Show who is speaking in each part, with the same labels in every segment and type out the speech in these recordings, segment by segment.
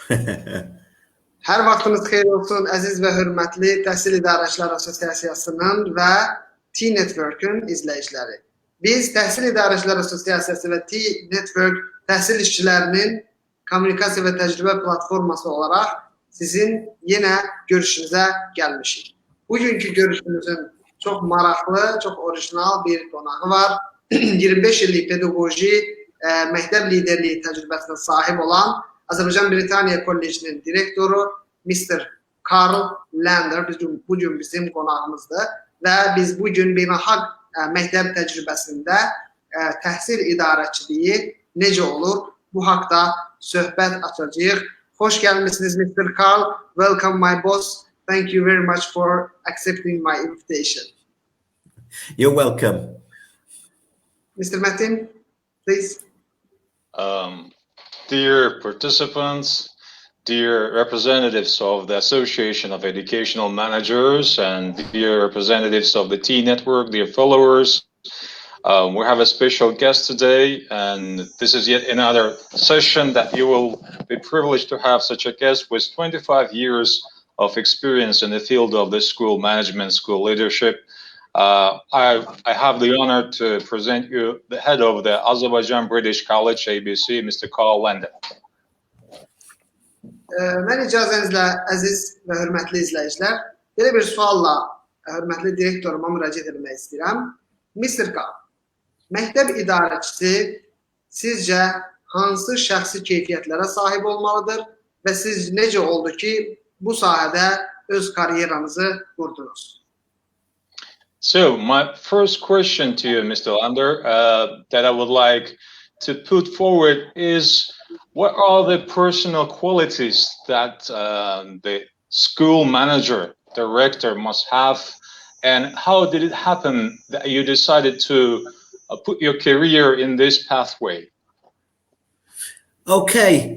Speaker 1: Hər vaxtınız xeyir olsun, əziz və hörmətli Təhsil İdarəçiləri Assosiasiyasının və T-Network'ün izləyiciləri. Biz Təhsil İdarəçiləri Assosiasiyası və T-Network təhsil işçilərinin kommunikasiya və təcrübə platforması olaraq sizin yenə görüşünüzə gəlmişik. Bugünkü görüşümüzün çox maraqlı, çox orijinal bir qonağı var. 25 illik pedaqoji məktəb liderliyi təcrübəsinə sahib olan Azərbaycan Britaniya Kollecinin direktoru Mr. Karl Lander bugün bizim qonağımızdır və biz bugün beynəlxalq məktəb təcrübəsində təhsil idarəçiliyi necə olur, bu haqda söhbət açacağıq. Xoş gəlmişsiniz Mr. Karl. Welcome my boss. Thank you very much for accepting my invitation.
Speaker 2: You're welcome.
Speaker 1: Mr. Metin, please.
Speaker 3: Dear participants, dear representatives of the Association of Educational Managers and dear representatives of the T-Network, dear followers, we have a special guest today, and this is yet another session that you will be privileged to have such a guest with 25 years of experience in the field of the school management, school leadership. I have the honor to present you the head of the Azerbaycan British College, ABC, Mr. Karl Lander.
Speaker 1: Mən icazənizlə əziz və hörmətli izləyicilər, belə bir sualla hörmətli direktoruma müraciət etmək istəyirəm. Mr. Karl, məktəb idarəçisi sizcə hansı şəxsi keyfiyyətlərə sahib olmalıdır və siz necə oldu ki, bu sahədə öz karyeranızı qurdunuz?
Speaker 3: So, my first question to you, Mr. Lander, that I would like to put forward is, what are the personal qualities that the school manager, director must have, and how did it happen that you decided to put your career in this pathway?
Speaker 2: Okay,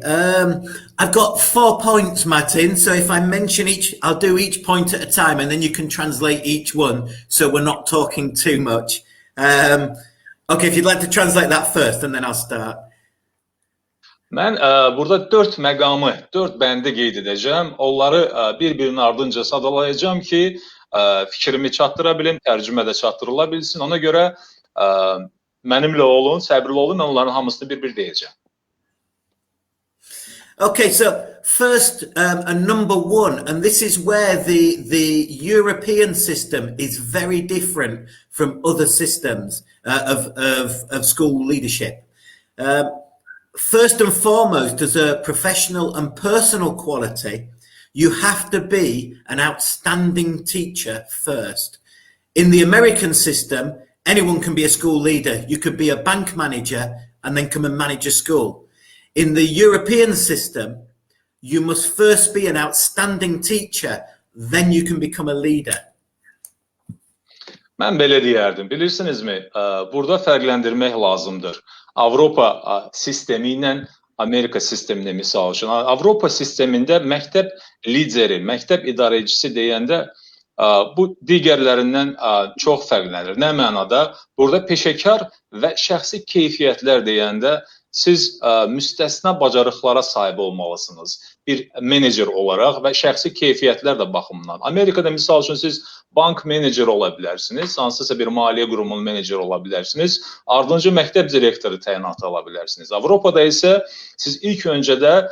Speaker 2: I've got 4 points, Martin, so if I mention each, I'll do each point at a time and then you can translate each one so we're not talking too much. Okay, if you'd like to translate that first and then I'll start.
Speaker 3: Mən burada 4 məqamı, 4 bəndi qeyd edəcəm. Onları bir-birinin ardınca sadalayacağım ki, fikrimi çatdıra bilim, tərcümədə çatdırıla bilsin. Ona görə mənimlə olun, səbrli olun, mən onların hamısını bir-bir deyəcəm.
Speaker 2: Okay, so first, number 1, and this is where the European system is very different from other systems of school leadership. First and foremost, as a professional and personal quality, you have to be an outstanding teacher first. In the American system, anyone can be a school leader. You could be a bank manager and then come and manage a school. In the European system, you must first be an outstanding teacher, then you can become a leader.
Speaker 3: Mən belə deyərdim, bilirsinizmi, burada fərqləndirmək lazımdır. Avropa sistemi ilə Amerika sisteminə misal üçün. Avropa sistemində məktəb lideri, məktəb idarəçisi deyəndə bu digərlərindən çox fərqlənir. Nə mənada? Burada peşəkar və şəxsi keyfiyyətlər deyəndə siz müstəsna bacarıqlara sahib olmalısınız. Bir menecer olaraq və şəxsi keyfiyyətlər də baxımından. Amerikada misal üçün siz bank meneceri ola bilərsiniz, hansısa bir maliyyə qurumunun meneceri ola bilərsiniz, ardınca məktəb direktoru təyinatı ala bilərsiniz. Avropada isə siz ilk öncədə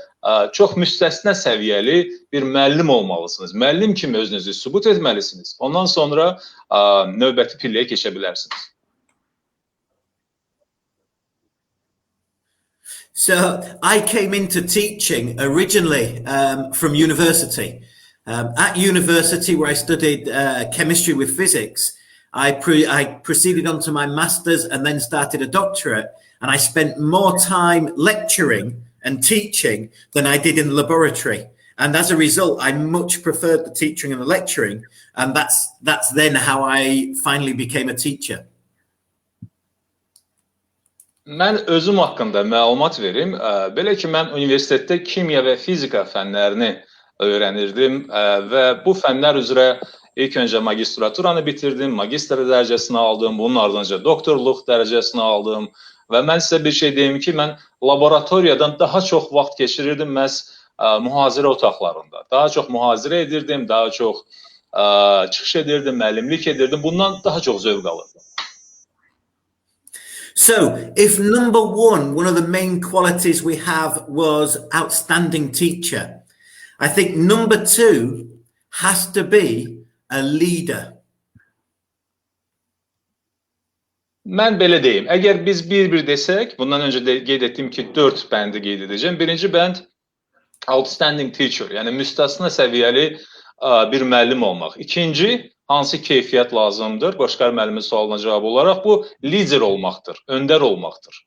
Speaker 3: çox müstəsna səviyyəli bir müəllim olmalısınız. Müəllim kimi özünüzü sübut etməlisiniz. Ondan sonra növbəti pilləyə keçə bilərsiniz.
Speaker 2: So I came into teaching originally from university. At university, where I studied chemistry with physics, I proceeded on to my master's and then started a doctorate, and I spent more time lecturing and teaching than I did in the laboratory. And as a result, I much preferred the teaching and the lecturing, and that's then how I finally became a teacher.
Speaker 3: Mən özüm haqqında məlumat verim. Belə ki, mən universitetdə kimya və fizika fənlərini öyrənirdim və bu fənlər üzrə ilk öncə magistraturanı bitirdim, magistr dərəcəsini aldım, bunun ardınca doktorluq dərəcəsini aldım və mən sizə bir şey deyim ki, mən laboratoriyadan daha çox vaxt keçirirdim məhz mühazirə otaqlarında. Daha çox mühazirə edirdim, daha çox çıxış edirdim, müəllimlik edirdim. Bundan daha çox zövq alırdım.
Speaker 2: So, if number one of the main qualities we have was outstanding teacher, I think number two has to be a leader.
Speaker 3: Mən belə deyim, əgər biz bir-bir desək, bundan öncə də qeyd etdim ki, 4 bəndi qeyd edəcəm. Birinci bənd outstanding teacher, yəni müstəsna səviyyəli bir müəllim olmaq. İkinci, hansı keyfiyyət lazımdır? Qoşqar müəllimin sualına cavab olaraq bu lider olmaqdır, öndər olmaqdır.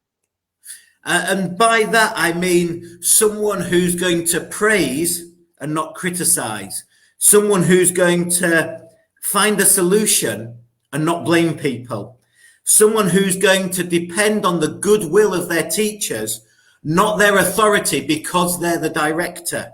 Speaker 2: And by that I mean someone who's going to praise and not criticize. Someone who's going to find a solution and not blame people. Someone who's going to depend on the goodwill of their teachers, not their authority because they're the director.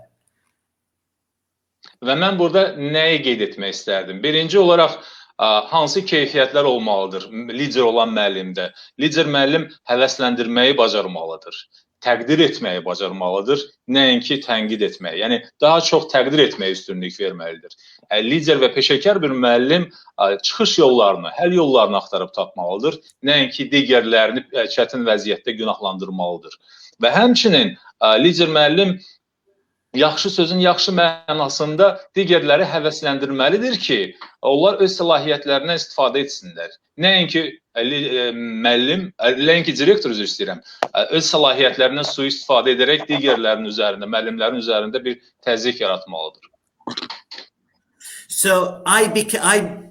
Speaker 3: Və mən burada nəyi qeyd etmək istərdim? Birinci olaraq, hansı keyfiyyətlər olmalıdır lider olan müəllimdə? Lider müəllim həvəsləndirməyi bacarmalıdır, təqdir etməyi bacarmalıdır, nəinki tənqid etməyi. Yəni, daha çox təqdir etməyə üstünlük verməlidir. Lider və peşəkar bir müəllim çıxış yollarını, həll yollarını axtarıb tapmalıdır, nəinki digərlərini çətin vəziyyətdə günahlandırmalıdır. Və həmçinin lider müəllim yaxşı sözün yaxşı mənasında digərləri həvəsləndirməlidir ki, onlar öz səlahiyyətlərindən istifadə etsinlər. Nəinki müəllim, nəinki direktor üzr istəyirəm, öz səlahiyyətlərindən sui-istifadə edərək digərlərinin üzərində, müəllimlərin üzərində bir təzyiq yaratmalıdır.
Speaker 2: So I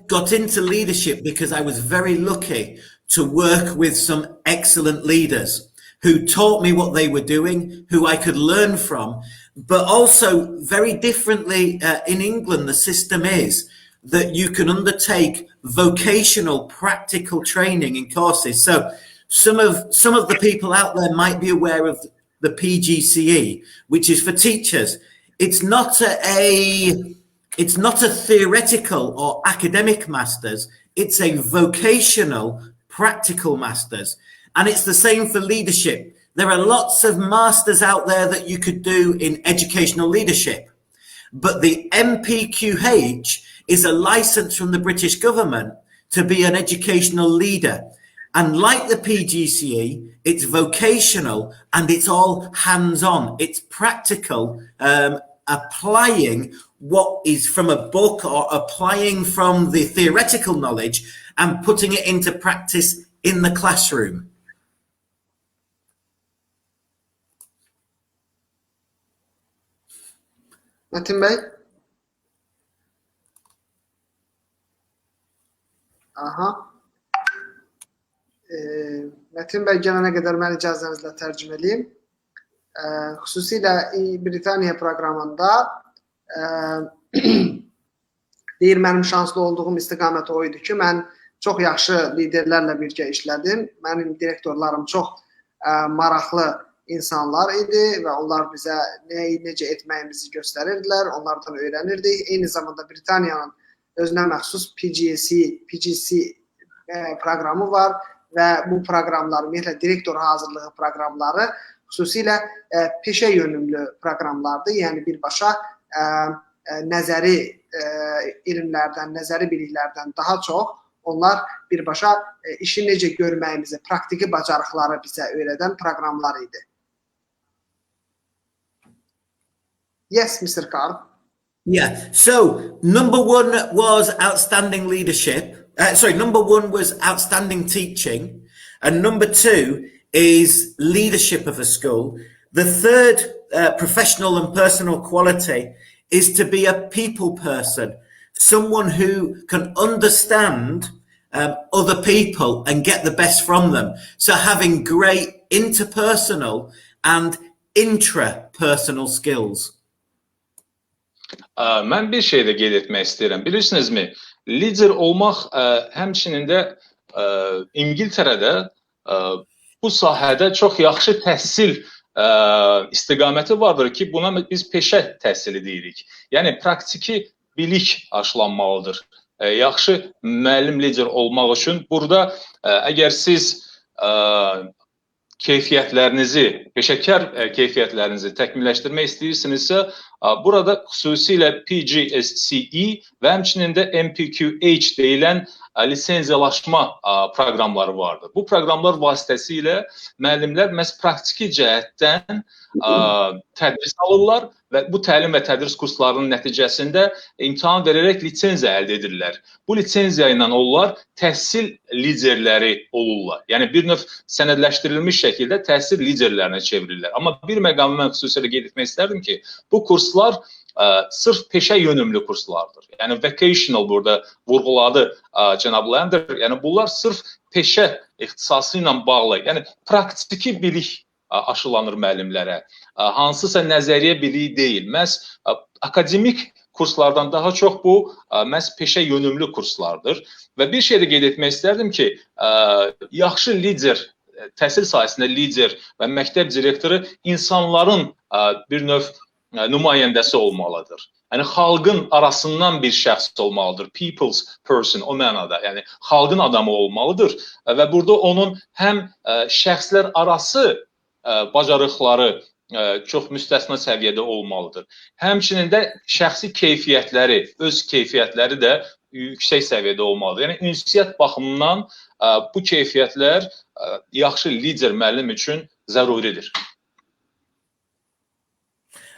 Speaker 2: got into leadership because I was very lucky to work with some excellent leaders who taught me what they were doing, who I could learn from. But also, very differently in England, the system is that you can undertake vocational practical training in courses. So some of the people out there might be aware of the PGCE, which is for teachers. It's not a theoretical or academic masters, it's a vocational practical masters. And it's the same for leadership. There are lots of masters out there that you could do in educational leadership. But the MPQH is a license from the British government to be an educational leader. And like the PGCE, it's vocational and it's all hands-on. It's practical, applying what is from a book or applying from the theoretical knowledge and putting it into practice in the classroom.
Speaker 1: Metin Bey? Aha. Metin Bey gələnə qədər mən icazənizlə tərcümə edeyim. Xüsusilə Britaniya proqramında deyir, mənim şanslı olduğum istiqamət o idi ki, mən çox yaxşı liderlərlə birgə işlədim. Mənim direktorlarım çox maraqlı insanlar idi və onlar bizə necə etməyimizi göstərirdilər, onlardan öyrənirdik. Eyni zamanda Britaniyanın özünə məxsus PGC proqramı var və bu proqramlar, ümumiyyətlə direktor hazırlığı proqramları xüsusilə peşə yönümlü proqramlardır. Yəni birbaşa nəzəri elmlərdən, nəzəri biliklərdən daha çox onlar birbaşa işi necə görməyimizi, praktiki bacarıqları bizə öyrədən proqramlar idi. Yes, Mr. Carl.
Speaker 2: Yeah. So number one was outstanding leadership. Number one was outstanding teaching. And number two is leadership of a school. The third professional and personal quality is to be a people person. Someone who can understand other people and get the best from them. So having great interpersonal and intrapersonal skills.
Speaker 3: Mən bir şey də qeyd etmək istəyirəm. Bilirsinizmi, lider olmaq həmçinin də İngiltərədə bu sahədə çox yaxşı təhsil istiqaməti vardır ki, buna biz peşə təhsili deyirik. Yəni, praktiki bilik aşılanmalıdır. Yaxşı müəllim lider olmaq üçün burada əgər siz keyfiyyətlərinizi, peşəkar keyfiyyətlərinizi təkmilləşdirmək istəyirsinizsə, burada xüsusilə PGSCE və həmçinin də MPQH deyilən lisenziyalaşma proqramları vardır. Bu proqramlar vasitəsilə müəllimlər məhz praktiki cəhətdən tədris alırlar və bu təlim və tədris kurslarının nəticəsində imtahan verərək lisenziya əldə edirlər. Bu lisenziya ilə onlar təhsil liderləri olurlar. Yəni bir növ sənədləşdirilmiş şəkildə təhsil liderlərinə çevrilirlər. Amma bir məqamı mən xüsusilə qeyd etmək istərdim ki, bu kurslar sırf peşə yönümlü kurslardır. Yəni vocational burada vurğuladı cənab Lander. Yəni bunlar sırf peşə ixtisası ilə bağlı, yəni praktiki bilik aşılanır müəllimlərə. Hansısa nəzəriyyə biliyi deyil. Məhz akademik kurslardan daha çox bu məhz peşə yönümlü kurslardır. Və bir şey də qeyd etmək istərdim ki, yaxşı lider, təhsil sahəsində lider və məktəb direktoru insanların bir növ nümayəndəsi olmalıdır. Yəni xalqın arasından bir şəxs olmalıdır. People's person o mənada. Yəni xalqın adamı olmalıdır və burada onun həm şəxslər arası bacarıqları çox müstəsna səviyyədə olmalıdır. Həmçinin də şəxsi keyfiyyətləri, öz keyfiyyətləri də yüksək səviyyədə olmalıdır. Yəni ünsiyyət baxımından bu keyfiyyətlər yaxşı lider müəllim üçün zəruridir.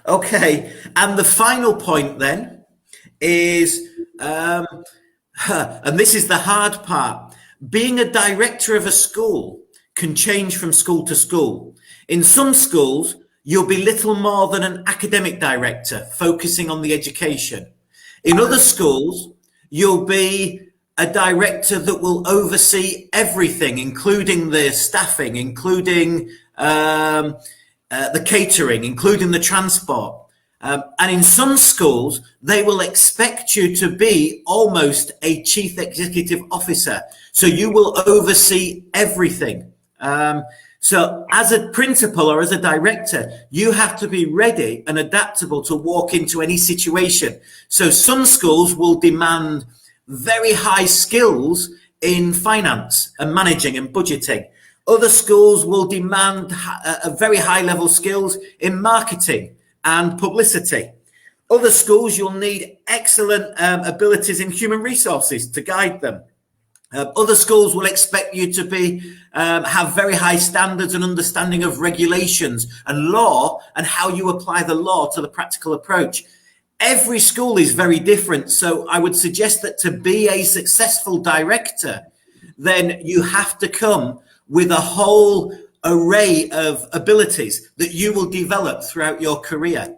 Speaker 2: Okay, and the final point then is, and this is the hard part, being a director of a school can change from school to school. In some schools, you'll be little more than an academic director focusing on the education. In other schools, you'll be a director that will oversee everything, including the staffing, including the catering, including the transport. And in some schools, they will expect you to be almost a chief executive officer. So you will oversee everything. So as a principal or as a director, you have to be ready and adaptable to walk into any situation. So some schools will demand very high skills in finance and managing and budgeting. Other schools will demand a very high level skills in marketing and publicity. Other schools, you'll need excellent abilities in human resources to guide them. Other schools will expect you to have very high standards and understanding of regulations and law and how you apply the law to the practical approach. Every school is very different. So I would suggest that to be a successful director, then you have to come with a whole array of abilities that you will develop throughout your career.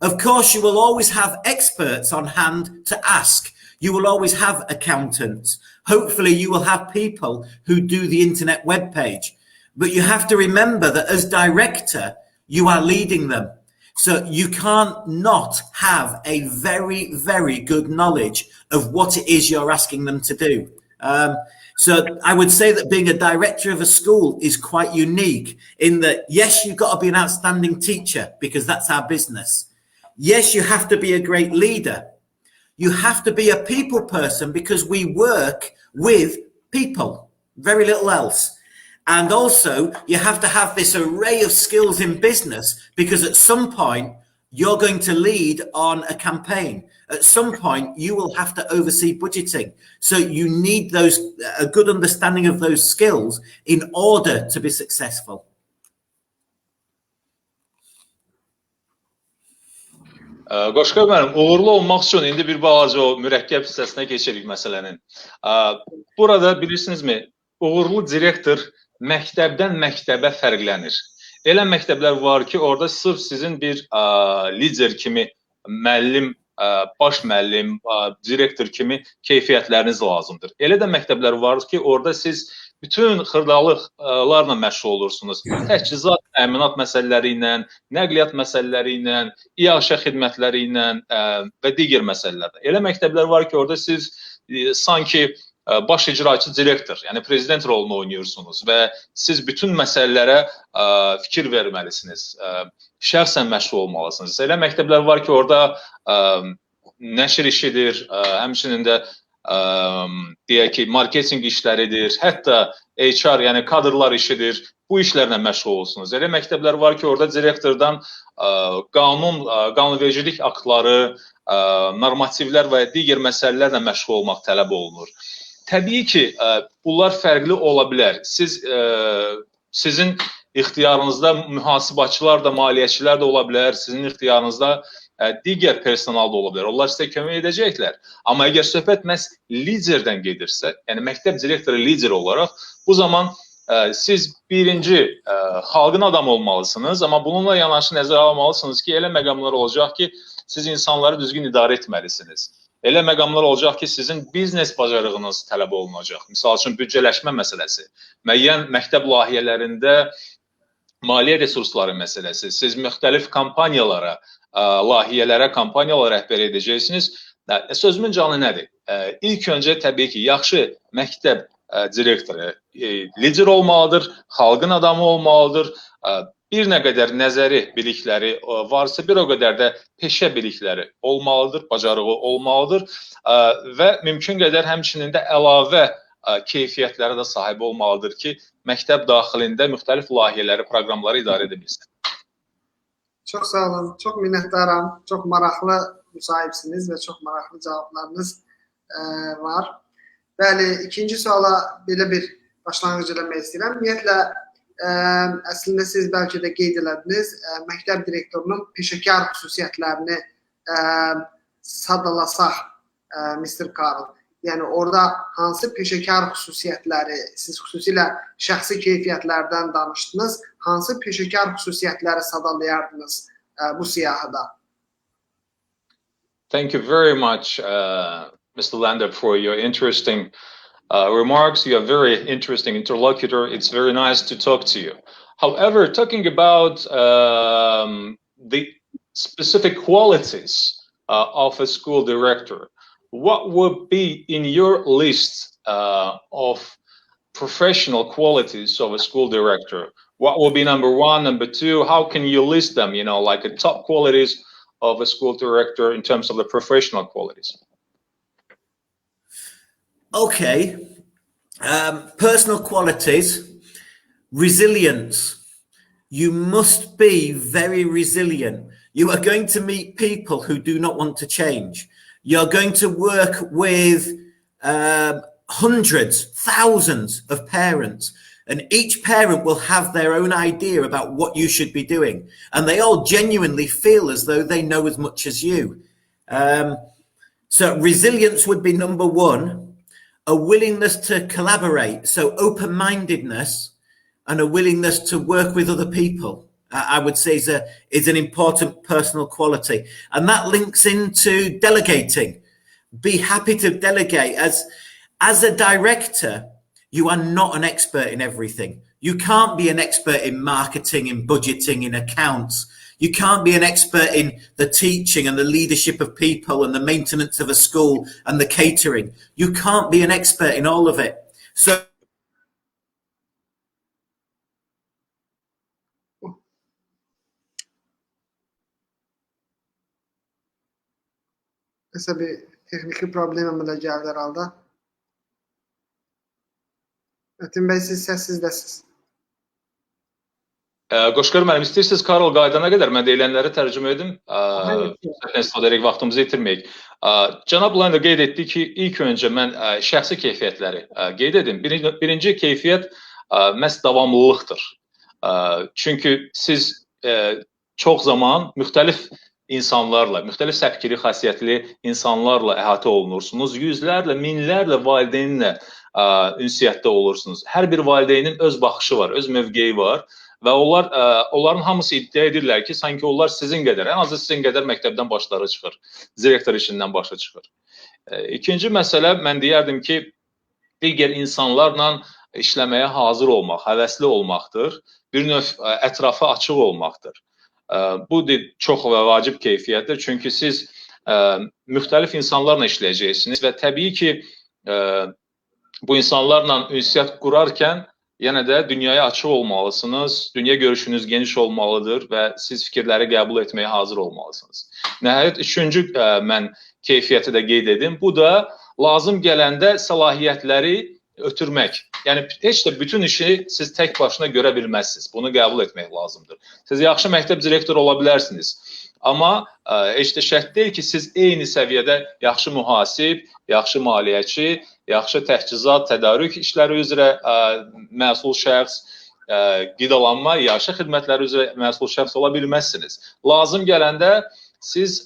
Speaker 2: Of course, you will always have experts on hand to ask. You will always have accountants. Hopefully, you will have people who do the internet web page. But you have to remember that as director, you are leading them. So you can't not have a very, very good knowledge of what it is you're asking them to do. So I would say that being a director of a school is quite unique in that, yes, you've got to be an outstanding teacher because that's our business. Yes, you have to be a great leader. You have to be a people person because we work with people, very little else. And also you have to have this array of skills in business because at some point you're going to lead on a campaign. At some point, you will have to oversee budgeting. So you need a good understanding of those skills in order to be successful.
Speaker 3: Qoşqar müəllim, uğurlu olmaq üçün indi bir balaca o mürəkkəb hissəsinə keçirik məsələnin. Burada bilirsinizmi, uğurlu direktor məktəbdən məktəbə fərqlənir. Elə məktəblər var ki, orada sırf sizin bir lider kimi müəllim, baş müəllim, direktor kimi keyfiyyətləriniz lazımdır. Elə də məktəblər var ki, orada siz bütün xırdalıqlarla məşğul olursunuz. Təchizat, təminat məsələləri ilə, nəqliyyat məsələləri ilə, iaşə xidmətləri ilə və digər məsələlərdə. Elə məktəblər var ki, orada siz sanki baş icraçı direktor, yəni prezident rolunu oynuyorsunuz və siz bütün məsələlərə fikir verməlisiniz, şəxsən məşğul olmalısınız. Elə məktəblər var ki, orada nəşr işidir, həmçinin də deyək ki, marketinq işləridir, hətta HR, yəni kadrlar işidir, bu işlərlə məşğul olsunuz. Elə məktəblər var ki, orada direktordan qanunvericilik aktları, normativlər və digər məsələlərlə məşğul olmaq tələb olunur. Təbii ki, bunlar fərqli ola bilər. Sizin ixtiyarınızda mühasibatçılar da, maliyyəçilər də ola bilər, sizin ixtiyarınızda digər personal da ola bilər. Onlar sizə kömək edəcəklər. Amma əgər söhbət məhz liderdən gedirsə, yəni məktəb direktoru lider olaraq, bu zaman siz birinci xalqın adamı olmalısınız, amma bununla yanaşı nəzərə almalısınız ki, elə məqamlar olacaq ki, siz insanları düzgün idarə etməlisiniz. Elə məqamlar olacaq ki, sizin biznes bacarığınız tələb olunacaq. Misal üçün, büdcələşmə məsələsi, müəyyən məktəb layihələrində maliyyə resursları məsələsi, siz müxtəlif kampaniyalara, layihələrə, kampaniyalara rəhbər edəcəksiniz. Sözümün canı nədir? İlk öncə, təbii ki, yaxşı məktəb direktoru lider olmalıdır, xalqın adamı olmalıdır, bir nə qədər nəzəri bilikləri varsa, bir o qədər də peşə bilikləri olmalıdır, bacarığı olmalıdır və mümkün qədər həmçinin də əlavə keyfiyyətlərə də sahib olmalıdır ki, məktəb daxilində müxtəlif layihələri, proqramları idarə edə bilsin.
Speaker 1: Çox sağ olun, çox minnətdaram, çox maraqlı müsahibsiniz və çox maraqlı cavablarınız var. Bəli, ikinci suala belə bir başlanğıc eləmək istəyirəm. Ümumiyyətlə, əslində siz bəlkə də qeyd elədiniz, məktəb direktorunun peşəkar xüsusiyyətlərini sadalasaq, Mr. Karl. Yəni, orada hansı peşəkar xüsusiyyətləri, siz xüsusilə şəxsi keyfiyyətlərdən danışdınız, hansı peşəkar xüsusiyyətləri sadalayardınız bu siyahıda?
Speaker 3: Thank you very much, Mr. Lander, for your interesting remarks. You are a very interesting interlocutor. It's very nice to talk to you. However, talking about the specific qualities of a school director, what would be in your list of professional qualities of a school director? What will be number one, number two? How can you list them, you know, like the top qualities of a school director in terms of the professional qualities?
Speaker 2: Okay, personal qualities, resilience. You must be very resilient. You are going to meet people who do not want to change. You're going to work with hundreds, thousands of parents, and each parent will have their own idea about what you should be doing. And they all genuinely feel as though they know as much as you. So resilience would be number one. A willingness to collaborate, so open-mindedness and a willingness to work with other people, I would say is an important personal quality. And that links into delegating. Be happy to delegate. As a director, you are not an expert in everything. You can't be an expert in marketing, in budgeting, in accounts. You can't be an expert in the teaching and the leadership of people and the maintenance of a school and the catering. You can't be an expert in all of it. So
Speaker 1: Nəsə bir texniki problemimlə gəldi herhalde. Metin Bey, siz səssizdəsiz.
Speaker 3: Qoşqar müəllim, istəyirsiniz Karol qaydana qədər mən deyilənləri tərcümə edim. İstifadə edək, vaxtımızı itirməyək. Cənab Lander qeyd etdi ki, ilk öncə mən şəxsi keyfiyyətləri qeyd edim. Birinci keyfiyyət məhz davamlılıqdır. Çünki siz çox zaman müxtəlif insanlarla, müxtəlif səpkili, xasiyyətli insanlarla əhatə olunursunuz. Yüzlərlə, minlərlə valideynlə ünsiyyətdə olursunuz. Hər bir valideynin öz baxışı var, öz mövqeyi var. Və onların hamısı iddia edirlər ki, sanki onlar sizin qədər, ən azı sizin qədər məktəbdən başları çıxır, direktor işindən başı çıxır. İkinci məsələ, mən deyərdim ki, digər insanlarla işləməyə hazır olmaq, həvəsli olmaqdır, bir növ ətrafa açıq olmaqdır. Bu çox və vacib keyfiyyətdir, çünki siz müxtəlif insanlarla işləyəcəksiniz və təbii ki, bu insanlarla ünsiyyət qurarkən yenə də dünyaya açıq olmalısınız, dünya görüşünüz geniş olmalıdır və siz fikirləri qəbul etməyə hazır olmalısınız. Nəhayət, üçüncü mən keyfiyyəti də qeyd edim. Bu da lazım gələndə səlahiyyətləri ötürmək. Yəni heç də bütün işi siz tək başına görə bilməzsiniz. Bunu qəbul etmək lazımdır. Siz yaxşı məktəb direktoru ola bilərsiniz. Amma heç də şərt deyil ki, siz eyni səviyyədə yaxşı mühasib, yaxşı maliyyəçi, yaxşı təchizat, tədarük işləri üzrə məsul şəxs, qidalanma, yaşa xidmətləri üzrə məsul şəxs ola bilməzsiniz. Lazım gələndə siz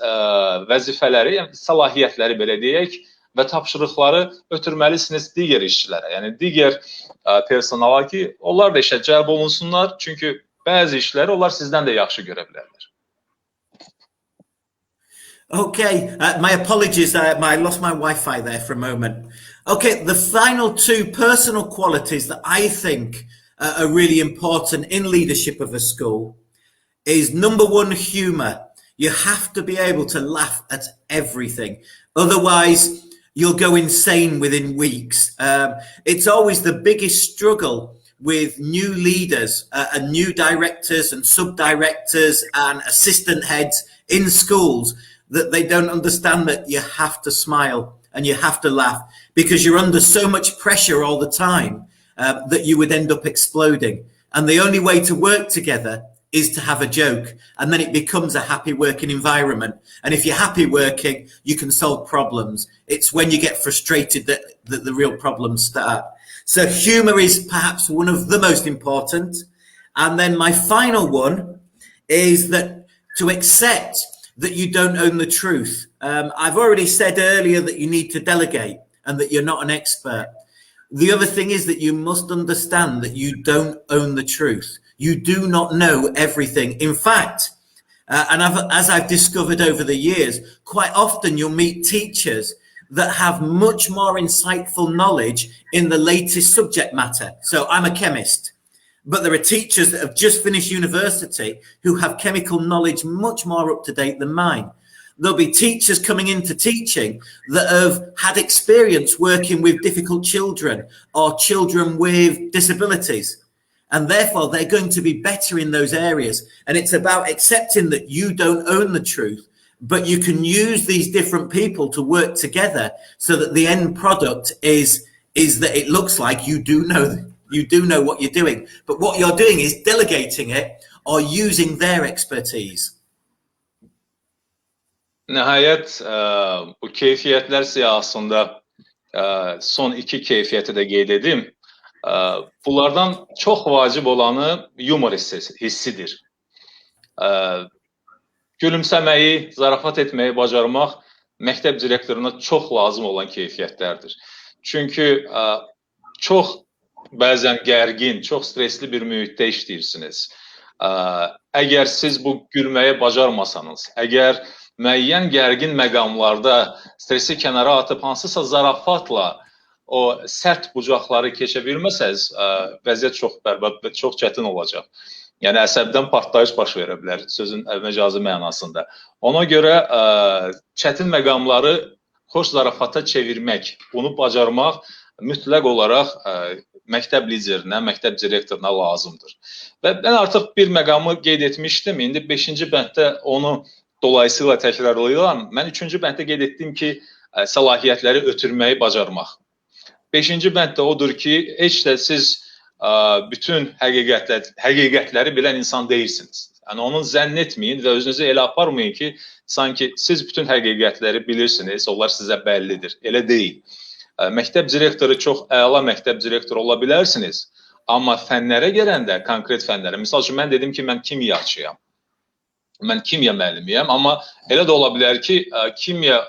Speaker 3: vəzifələri, yəni səlahiyyətləri belə deyək və tapşırıqları ötürməlisiniz digər işçilərə, yəni digər personala ki, onlar da işə cəlb olunsunlar, çünki bəzi işləri onlar sizdən də yaxşı görə bilərlər.
Speaker 2: Okay, my apologies, I lost my Wi-Fi there for a moment. Okay, the final two personal qualities that I think are really important in leadership of a school is number one, humor. You have to be able to laugh at everything. Otherwise, you'll go insane within weeks. It's always the biggest struggle with new leaders and new directors and sub-directors and assistant heads in schools, that they don't understand that you have to smile and you have to laugh because you're under so much pressure all the time that you would end up exploding. And the only way to work together is to have a joke, and then it becomes a happy working environment. And if you're happy working, you can solve problems. It's when you get frustrated that the real problems start. So humor is perhaps one of the most important. And then my final one is that to accept that you don't own the truth. I've already said earlier that you need to delegate and that you're not an expert. The other thing is that you must understand that you don't own the truth. You do not know everything. In fact, as I've discovered over the years, quite often you'll meet teachers that have much more insightful knowledge in the latest subject matter. So I'm a chemist, but there are teachers that have just finished university who have chemical knowledge much more up to date than mine. There'll be teachers coming into teaching that have had experience working with difficult children or children with disabilities. And therefore, they're going to be better in those areas. And it's about accepting that you don't own the truth, but you can use these different people to work together so that the end product is that it looks like you do know what you're doing. But what you're doing is delegating it or using their expertise.
Speaker 3: Nəhayət, bu keyfiyyətlər siyahısında son iki keyfiyyəti də qeyd edim. Bunlardan çox vacib olanı yumor hissidir. Gülümsəməyi, zarafat etməyi bacarmaq məktəb direktoruna çox lazım olan keyfiyyətlərdir. Çünki çox bəzən gərgin, çox stresli bir mühitdə işləyirsiniz. Əgər siz bu gülməyi bacarmasanız, əgər müəyyən gərgin məqamlarda stresi kənara atıb hansısa zarafatla o sərt bucaqları keçə bilməsəz, vəziyyət çox bərbad və çox çətin olacaq. Yəni əsəbdən partlayış baş verə bilər sözün məcazi mənasında. Ona görə çətin məqamları xoş zarafata çevirmək, bunu bacarmaq mütləq olaraq məktəb liderinə, məktəb direktoruna lazımdır. Və mən artıq bir məqamı qeyd etmişdim. İndi 5-ci bənddə onu dolayısıyla təkrarlayıram. Mən 3-cü bənddə qeyd etdim ki, səlahiyyətləri ötürməyi bacarmaq. 5-ci bənddə odur ki, heç də siz bütün həqiqətləri bilən insan deyilsiniz. Yəni onu zənn etməyin və özünüzü elə aparmayın ki, sanki siz bütün həqiqətləri bilirsiniz, onlar sizə bəllidir. Elə deyil. Məktəb direktoru çox əla məktəb direktoru ola bilərsiniz, amma fənlərə gələndə, konkret fənlərə, misal üçün mən dedim ki, mən kimyaçıyam. Mən kimya müəllimiyəm, amma elə də ola bilər ki, kimya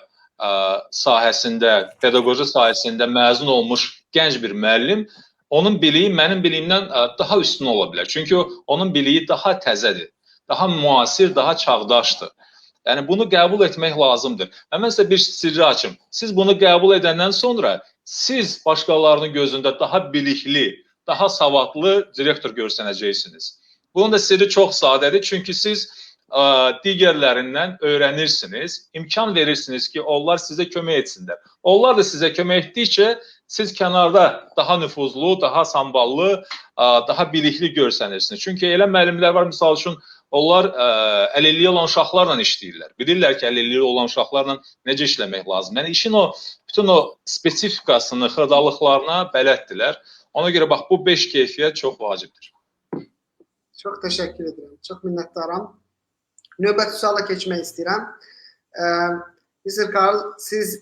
Speaker 3: sahəsində, pedaqoji sahəsində məzun olmuş gənc bir müəllim, onun biliyi mənim biliyimdən daha üstün ola bilər. Çünki onun biliyi daha təzədir, daha müasir, daha çağdaşdır. Yəni bunu qəbul etmək lazımdır. Mən sizə bir sirri açım. Siz bunu qəbul edəndən sonra siz başqalarının gözündə daha bilikli, daha savadlı direktor görsənəcəksiniz. Bunun da sirri çox sadədir. Çünki siz digərlərindən öyrənirsiniz, imkan verirsiniz ki, onlar sizə kömək etsinlər. Onlar da sizə kömək etdikcə siz kənarda daha nüfuzlu, daha samballı, daha bilikli görsənirsiniz. Çünki elə müəllimlər var, misal üçün, onlar əlilliyi olan uşaqlarla işləyirlər. Bilirlər ki, əlilliyi olan uşaqlarla necə işləmək lazım. Yəni işin bütün o spesifikasını, xırdalıqlarına bələddirlər. Ona görə bax, bu 5 keyfiyyət çox vacibdir.
Speaker 1: Çox təşəkkür edirəm. Çox minnətdaram. Növbəti suala keçmək istəyirəm. Mr. Karl, siz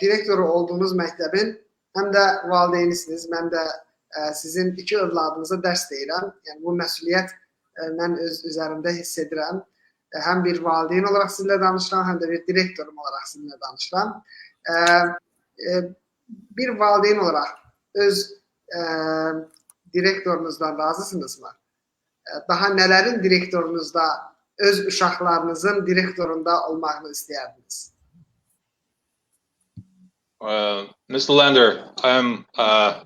Speaker 1: direktoru olduğunuz məktəbin həm də valideynisiniz. Mən də sizin 2 övladınıza dərs deyirəm. Yəni, bu məsuliyyət mən öz üzərimdə hiss edirəm. Həm bir valideyn olaraq sizinlə danışıram, həm də bir direktorum olaraq sizinlə danışıram. Bir valideyn olaraq öz direktorunuzdan razısınızmı? Daha nələrin direktorunuzda, öz uşaqlarınızın direktorunda olmağını istəyərdiniz?
Speaker 3: Mr. Lander, I'm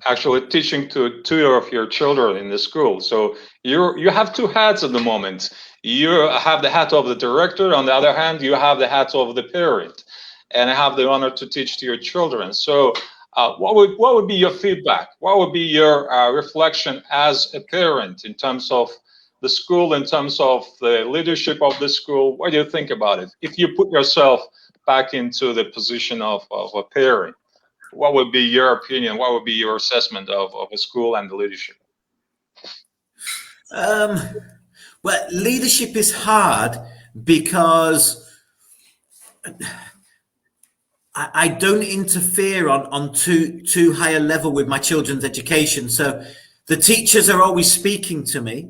Speaker 3: actually teaching to 2 of your children in the school. So you have 2 hats at the moment. You have the hat of the director. On the other hand, you have the hat of the parent. And I have the honor to teach to your children. So what would be your feedback? What would be your reflection as a parent in terms of the school, in terms of the leadership of the school? What do you think about it? If you put yourself back into the position of a parent, what would be your opinion? What would be your assessment of a school and the leadership?
Speaker 2: Well, leadership is hard because I don't interfere on too high a level with my children's education. So the teachers are always speaking to me,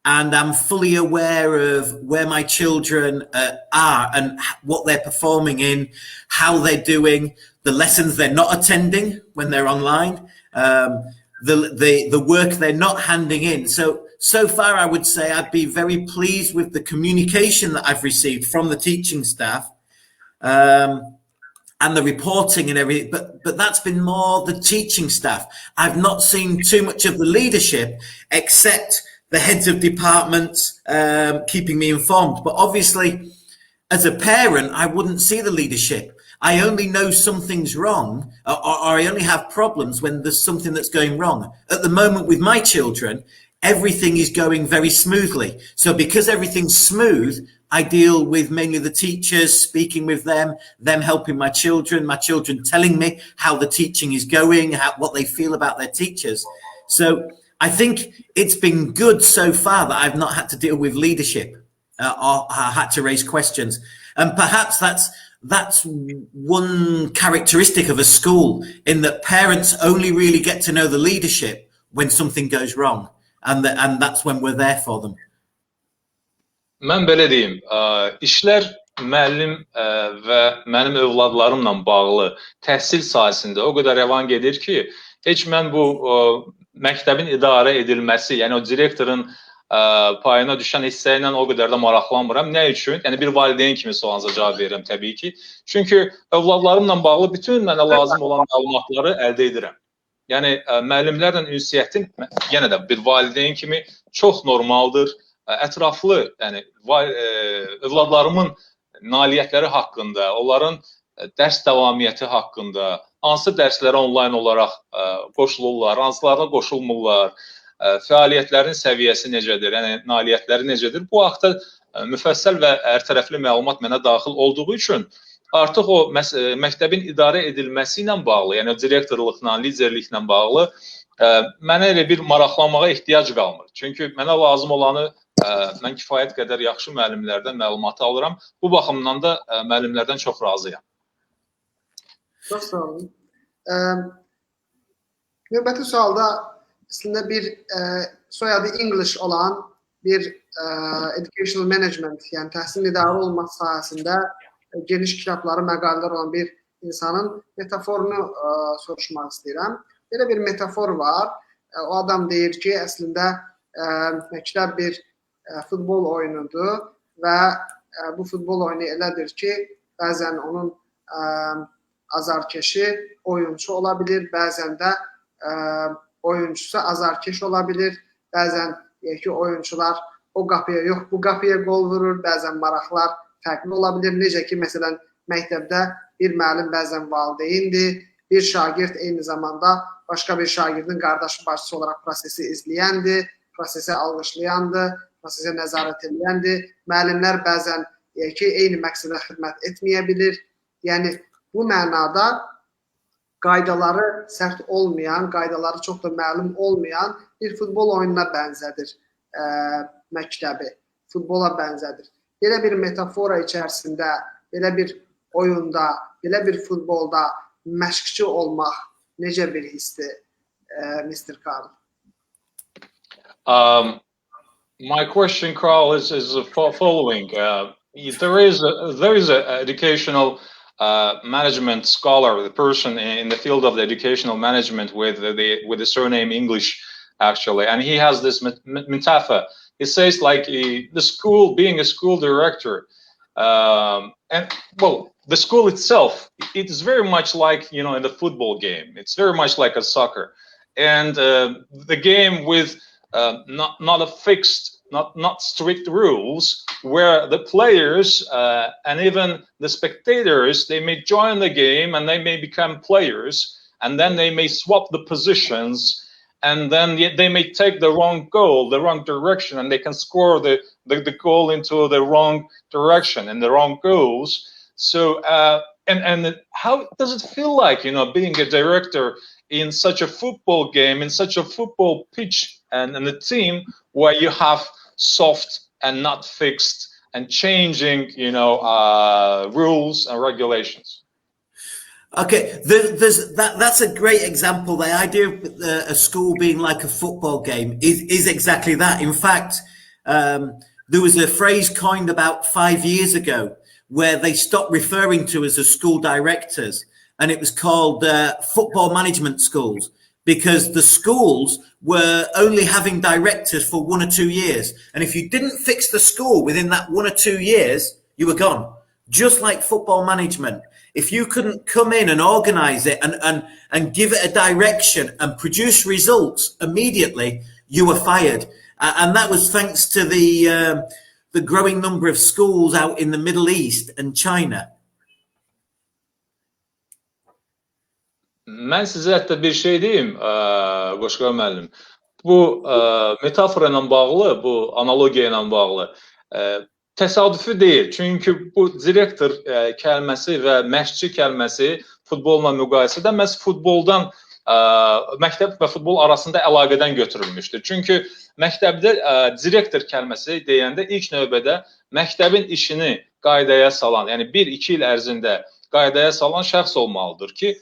Speaker 2: and I'm fully aware of where my children are and what they're performing in, how they're doing, the lessons they're not attending when they're online, the work they're not handing in. So far, I would say I'd be very pleased with the communication that I've received from the teaching staff and the reporting and everything. But that's been more the teaching staff. I've not seen too much of the leadership, except the heads of departments keeping me informed. But obviously, as a parent, I wouldn't see the leadership. I only know something's wrong, or I only have problems when there's something that's going wrong. At the moment with my children, everything is going very smoothly. So because everything's smooth, I deal with mainly the teachers, speaking with them helping my children telling me how the teaching is going, what they feel about their teachers. So I think it's been good so far that I've not had to deal with leadership or had to raise questions. And perhaps that's one characteristic of a school, in that parents only really get to know the leadership when something goes wrong. And that's when we're there for them.
Speaker 3: Mən belə deyim, işlər müəllim və mənim övladlarımla bağlı təhsil sahəsində o qədər rəvan gedir ki, heç mən bu məktəbin idarə edilməsi, yəni o direktorun payına düşən hissə ilə o qədər də maraqlanmıram. Nə üçün? Yəni bir valideyn kimi sualınıza cavab verirəm təbii ki. Çünki övladlarımla bağlı bütün mənə lazım olan məlumatları əldə edirəm. Yəni müəllimlərlə ünsiyyətim yenə də bir valideyn kimi çox normaldır. Ətraflı, yəni övladlarımın nailiyyətləri haqqında, onların dərs davamiyyəti haqqında, hansı dərslərə onlayn olaraq qoşulurlar, hansılarına qoşulmurlar, fəaliyyətlərin səviyyəsi necədir, yəni nailiyyətləri necədir, bu haqda müfəssəl və ərtərəfli məlumat mənə daxil olduğu üçün artıq o məktəbin idarə edilməsi ilə bağlı, yəni direktorluqla, liderliklə bağlı mənə elə bir maraqlanmağa ehtiyac qalmır. Çünki mənə lazım olanı mən kifayət qədər yaxşı müəllimlərdən məlumatı alıram. Bu baxımdan da müəllimlərdən çox razıyam.
Speaker 1: Çox sağ olun. Növbəti sualda əslində bir soyadı English olan bir educational management, yəni təhsil idarə olması sahəsində geniş kitabları, məqalələr olan bir insanın metaforunu soruşmaq istəyirəm. Belə bir metafor var. O adam deyir ki, əslində məktəb bir futbol oyunudur və bu futbol oyunu elədir ki, bəzən onun azarkeşi oyunçu ola bilir, bəzən də oyunçusu azarkeş ola bilir, bəzən ki, oyunçular o qapıya yox, bu qapıya qol vurur, bəzən maraqlar fərqli ola bilir. Necə ki, məsələn, məktəbdə bir müəllim bəzən valideyndir, bir şagird eyni zamanda başqa bir şagirdin qardaşı başçısı olaraq prosesi izləyəndir, prosesi alqışlayandır, prosesə nəzarət ediləndir. Müəllimlər bəzən ki, eyni məqsədə xidmət etməyə bilir. Yəni, bu mənada qaydaları sərt olmayan, qaydaları çox da məlum olmayan bir futbol oyununa bənzədir məktəbi, futbola bənzədir. Belə bir metafora içərisində, belə bir oyunda, belə bir futbolda məşqçi olmaq necə bir hissdir, Mr. Carl?
Speaker 3: My question, Carl, is the following. There is an educational management scholar, the person in the field of the educational management with the surname English, actually, and he has this metaphor. He says like the school, being a school director, and well, the school itself, it is very much like, you know, in the football game. It's very much like a soccer, and the game with not a fixed, not strict rules, where the players and even the spectators, they may join the game and they may become players, and then they may swap the positions, and then they may take the wrong goal, the wrong direction, and they can score the goal into the wrong direction and the wrong goals. So and how does it feel like, you know, being a director in such a football game, in such a football pitch, and a team where you have soft and not fixed and changing, you know, rules and regulations?
Speaker 2: Okay, that's a great example. The idea of a school being like a football game is exactly that. In fact, there was a phrase coined about 5 years ago where they stopped referring to us as school directors, and it was called football management schools, because the schools were only having directors for 1 or 2 years. And if you didn't fix the school within that 1 or 2 years, you were gone. Just like football management. If you couldn't come in and organize it and give it a direction and produce results immediately, you were fired. And that was thanks to the growing number of schools out in the Middle East and China.
Speaker 3: Mən sizə hətta bir şey deyim, Qoşqar müəllim. Bu metafora ilə bağlı, bu analogiya ilə bağlı təsadüfi deyil. Çünki bu direktor kəlməsi və məşqçi kəlməsi futbolla müqayisədə məhz futboldan, məktəb və futbol arasında əlaqədən götürülmüşdür. Çünki məktəbdə direktor kəlməsi deyəndə ilk növbədə məktəbin işini qaydaya salan, yəni 1-2 il ərzində qaydaya salan şəxs olmalıdır ki,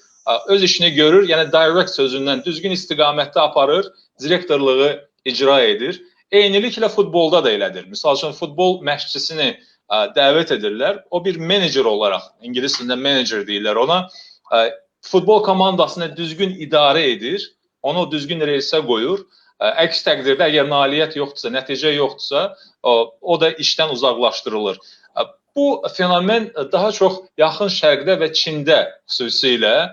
Speaker 3: öz işini görür, yəni direct sözündən düzgün istiqamətdə aparır, direktorluğu icra edir. Eyniliklə futbolda da elədir. Misal üçün, futbol məşqçisini dəvət edirlər. O bir menecer olaraq, ingilis dilində manager deyirlər ona, futbol komandasını düzgün idarə edir, onu düzgün reysə qoyur. Əks təqdirdə, əgər nailiyyət yoxdursa, nəticə yoxdursa, o da işdən uzaqlaşdırılır. Bu fenomen daha çox yaxın şərqdə və Çində xüsusilə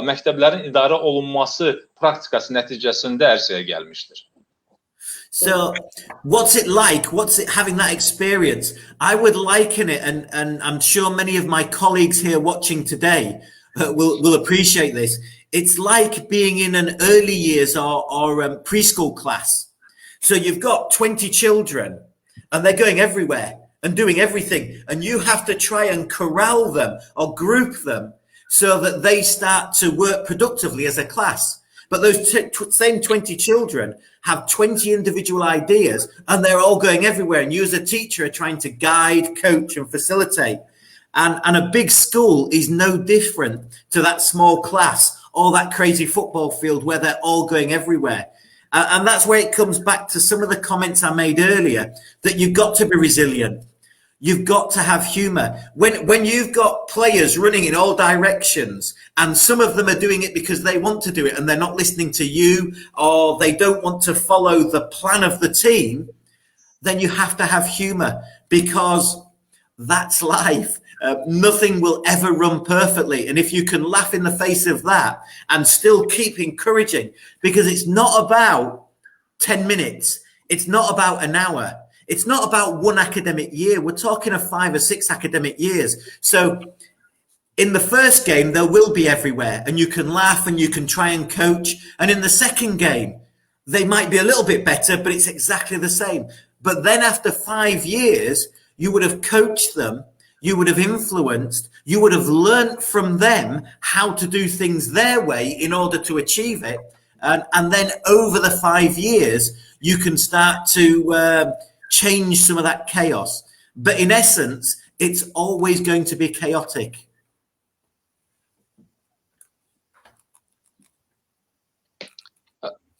Speaker 3: məktəblərin idarə olunması praktikası nəticəsində ərsəyə gəlmişdir.
Speaker 2: So what's it like? What's it having that experience? I would liken it, and I'm sure many of my colleagues here watching today will appreciate this. It's like being in an early years or preschool class. So you've got 20 children and they're going everywhere and doing everything, and you have to try and corral them or group them so that they start to work productively as a class. But those same 20 children have 20 individual ideas, and they're all going everywhere, and you as a teacher are trying to guide, coach and facilitate. And a big school is no different to that small class or that crazy football field where they're all going everywhere. And that's where it comes back to some of the comments I made earlier, that you've got to be resilient. You've got to have humor. When you've got players running in all directions, and some of them are doing it because they want to do it and they're not listening to you, or they don't want to follow the plan of the team, then you have to have humor, because that's life. Nothing will ever run perfectly. And if you can laugh in the face of that and still keep encouraging, because it's not about 10 minutes. It's not about an hour. It's not about one academic year. We're talking of 5 or 6 academic years. So in the first game, there will be everywhere, and you can laugh and you can try and coach. And in the second game, they might be a little bit better, but it's exactly the same. But then after 5 years, you would have coached them you would have influenced, you would have learnt from them how to do things their way in order to achieve it. And then over the 5 years, you can start to change some of that chaos. But in essence, it's always going to be chaotic.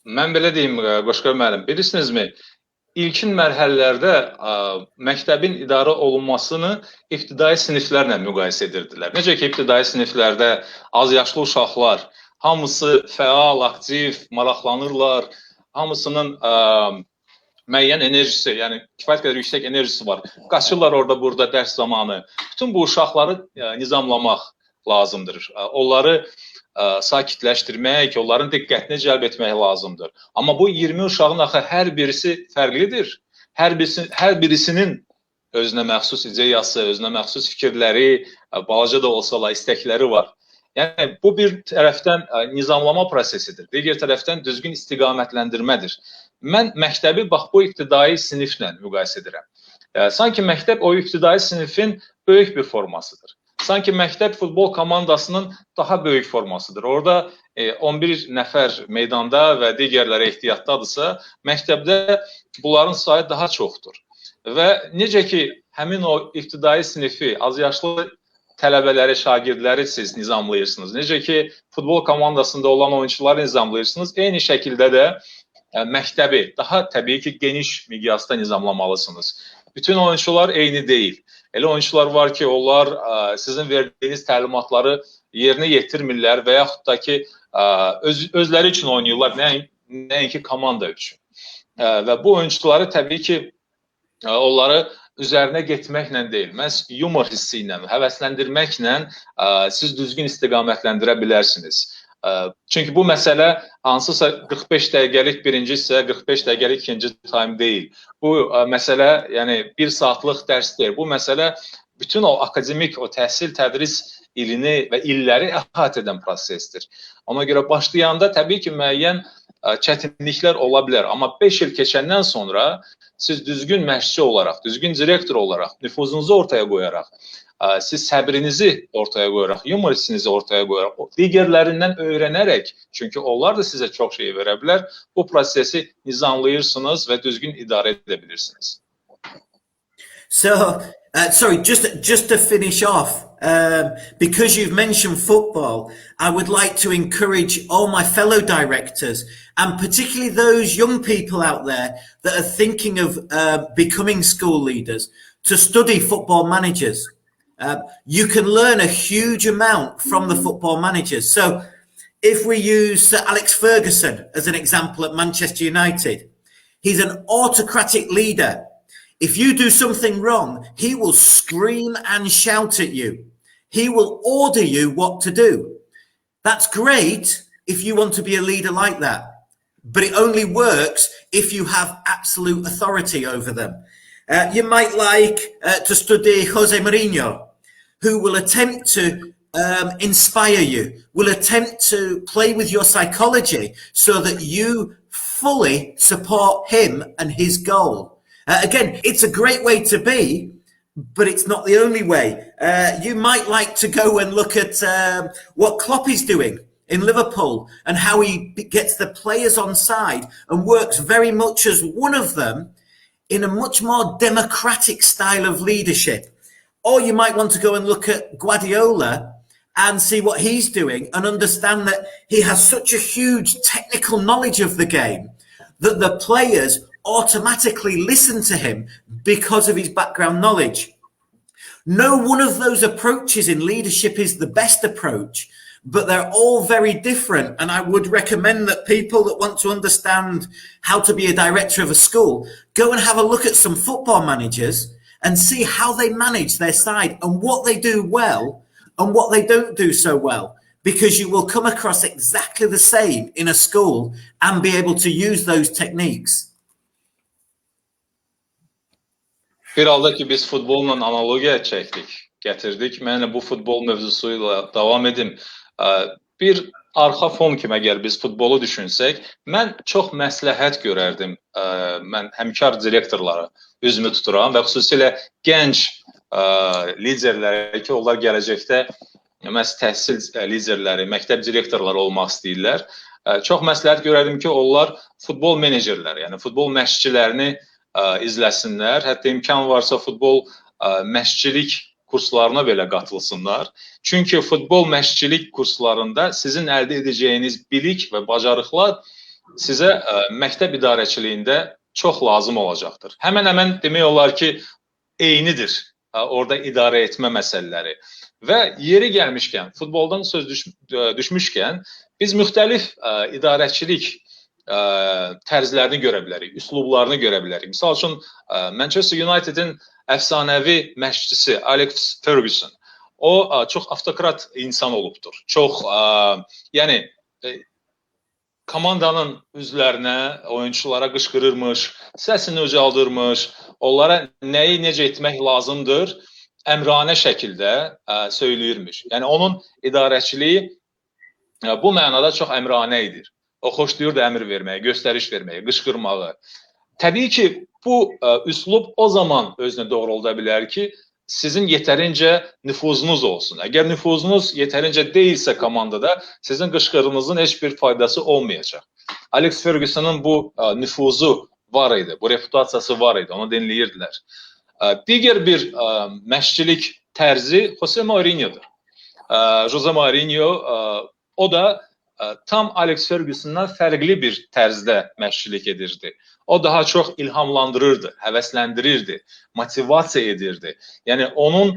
Speaker 3: Mən belə deyim, Qoşqar müəllim, bilirsinizmi, ilkin mərhələlərdə məktəbin idarə olunmasını ibtidai siniflərlə müqayisə edirdilər. Necə ki, ibtidai siniflərdə az yaşlı uşaqlar, hamısı fəal, aktiv, maraqlanırlar, hamısının müəyyən enerjisi, yəni kifayət qədər yüksək enerjisi var. Qaçırlar orada burada dərs zamanı. Bütün bu uşaqları nizamlamaq lazımdır. Onları sakitləşdirmək, onların diqqətini cəlb etmək lazımdır. Amma bu 20 uşağın axı hər birisi fərqlidir. Hər birisinin özünə məxsus ideyası, özünə məxsus fikirləri, balaca da olsalar istəkləri var. Yəni bu bir tərəfdən nizamlama prosesidir, digər tərəfdən düzgün istiqamətləndirmədir. Mən məktəbi bax bu ibtidai siniflə müqayisə edirəm. Sanki məktəb o ibtidai sinifin böyük bir formasıdır. Sanki məktəb futbol komandasının daha böyük formasıdır. Orada 11 nəfər meydanda və digərləri ehtiyatdadırsa, məktəbdə bunların sayı daha çoxdur. Və necə ki, həmin o ibtidai sinifi, az yaşlı tələbələri, şagirdləri siz nizamlayırsınız. Necə ki, futbol komandasında olan oyunçuları nizamlayırsınız. Eyni şəkildə də məktəbi daha təbii ki, geniş miqyasda nizamlamalısınız. Bütün oyunçular eyni deyil. Elə oyunçular var ki, onlar sizin verdiyiniz təlimatları yerinə yetirmirlər və yaxud da ki, özləri üçün oynayırlar, nəinki komanda üçün. Və bu oyunçuları təbii ki, onları üzərinə getməklə deyil, məhz yumor hissi ilə, həvəsləndirməklə siz düzgün istiqamətləndirə bilərsiniz. Çünki bu məsələ hansısa 45 dəqiqəlik birincisə, 45 dəqiqəlik ikinci time deyil. Bu məsələ, yəni 1 saatlıq dərs deyil. Bu məsələ bütün o akademik, o təhsil, tədris ilini və illəri əhatə edən prosesdir. Ona görə başlayanda təbii ki, müəyyən çətinliklər ola bilər. Amma 5 il keçəndən sonra siz düzgün məşqçi olaraq, düzgün direktor olaraq, nüfuzunuzu ortaya qoyaraq, siz səbrinizi ortaya qoyaraq, yumor hissinizi ortaya qoyaraq, digərlərindən öyrənərək, çünki onlar da sizə çox şey verə bilər, bu prosesi nizamlayırsınız və düzgün idarə edə bilirsiniz.
Speaker 2: So, sorry, just to finish off, because you've mentioned football, I would like to encourage all my fellow directors, and particularly those young people out there that are thinking of becoming school leaders, to study football managers. You can learn a huge amount from the football managers. So if we use Sir Alex Ferguson as an example at Manchester United, he's an autocratic leader. If you do something wrong, he will scream and shout at you. He will order you what to do. That's great if you want to be a leader like that, but it only works if you have absolute authority over them. You might like to study Jose Mourinho, who will attempt to inspire you, will attempt to play with your psychology so that you fully support him and his goal. Again, it's a great way to be, but it's not the only way. You might like to go and look at what Klopp is doing in Liverpool and how he gets the players on side and works very much as one of them in a much more democratic style of leadership. Or you might want to go and look at Guardiola and see what he's doing and understand that he has such a huge technical knowledge of the game that the players automatically listen to him because of his background knowledge. No one of those approaches in leadership is the best approach, but they're all very different. And I would recommend that people that want to understand how to be a director of a school, go and have a look at some football managers and see how they manage their side and what they do well and what they don't do so well, because you will come across exactly the same in a school and be able to use those techniques.
Speaker 3: Bir halda ki biz futbolla analogiya çəkdik, gətirdik. Mən bu futbol mövzusuyla davam edim. Bir arxa fon kimi əgər biz futbolu düşünsək, mən çox məsləhət görərdim. Mən həmkar direktorlara üzümü tuturam və xüsusilə gənc liderlərə ki, onlar gələcəkdə məhz təhsil liderləri, məktəb direktorları olmaq istəyirlər. Çox məsləhət görərdim ki, onlar futbol menecerləri, yəni futbol məşqçilərini izləsinlər. Hətta imkan varsa futbol məşqçilik kurslarına belə qatılsınlar. Çünki futbol məşqçilik kurslarında sizin əldə edəcəyiniz bilik və bacarıqlar sizə məktəb idarəçiliyində çox lazım olacaqdır. Həmən demək olar ki, eynidir orada idarə etmə məsələləri. Və yeri gəlmişkən, futboldan söz düşmüşkən, biz müxtəlif idarəçilik tərzlərini görə bilərik, üslublarını görə bilərik. Misal üçün, Manchester United'in əfsanəvi məşqçisi Alex Ferguson, o çox avtokrat insan olubdur. Çox, yəni, komandanın üzvlərinə, oyunçulara qışqırırmış, səsini ucaldırmış, onlara nəyi necə etmək lazımdır, əmranə şəkildə söyləyirmiş. Yəni, onun idarəçiliyi bu mənada çox əmranə idir. O xoşlayırdı əmr verməyi, göstəriş verməyi, qışqırmağı. Təbii ki, bu üslub o zaman özünü doğrulda bilər ki, sizin yetərincə nüfuzunuz olsun. Əgər nüfuzunuz yetərincə deyilsə komandada, sizin qışqırığınızın heç bir faydası olmayacaq. Alex Ferguson'un bu nüfuzu var idi, bu reputasiyası var idi, onu dinləyirdilər. Digər bir məşqçilik tərzi Jose Mourinho'dur. Jose Mourinho, o da tam Alex Ferguson'dan fərqli bir tərzdə məşqçilik edirdi. O daha çox ilhamlandırırdı, həvəsləndirirdi, motivasiya edirdi. Yəni, onun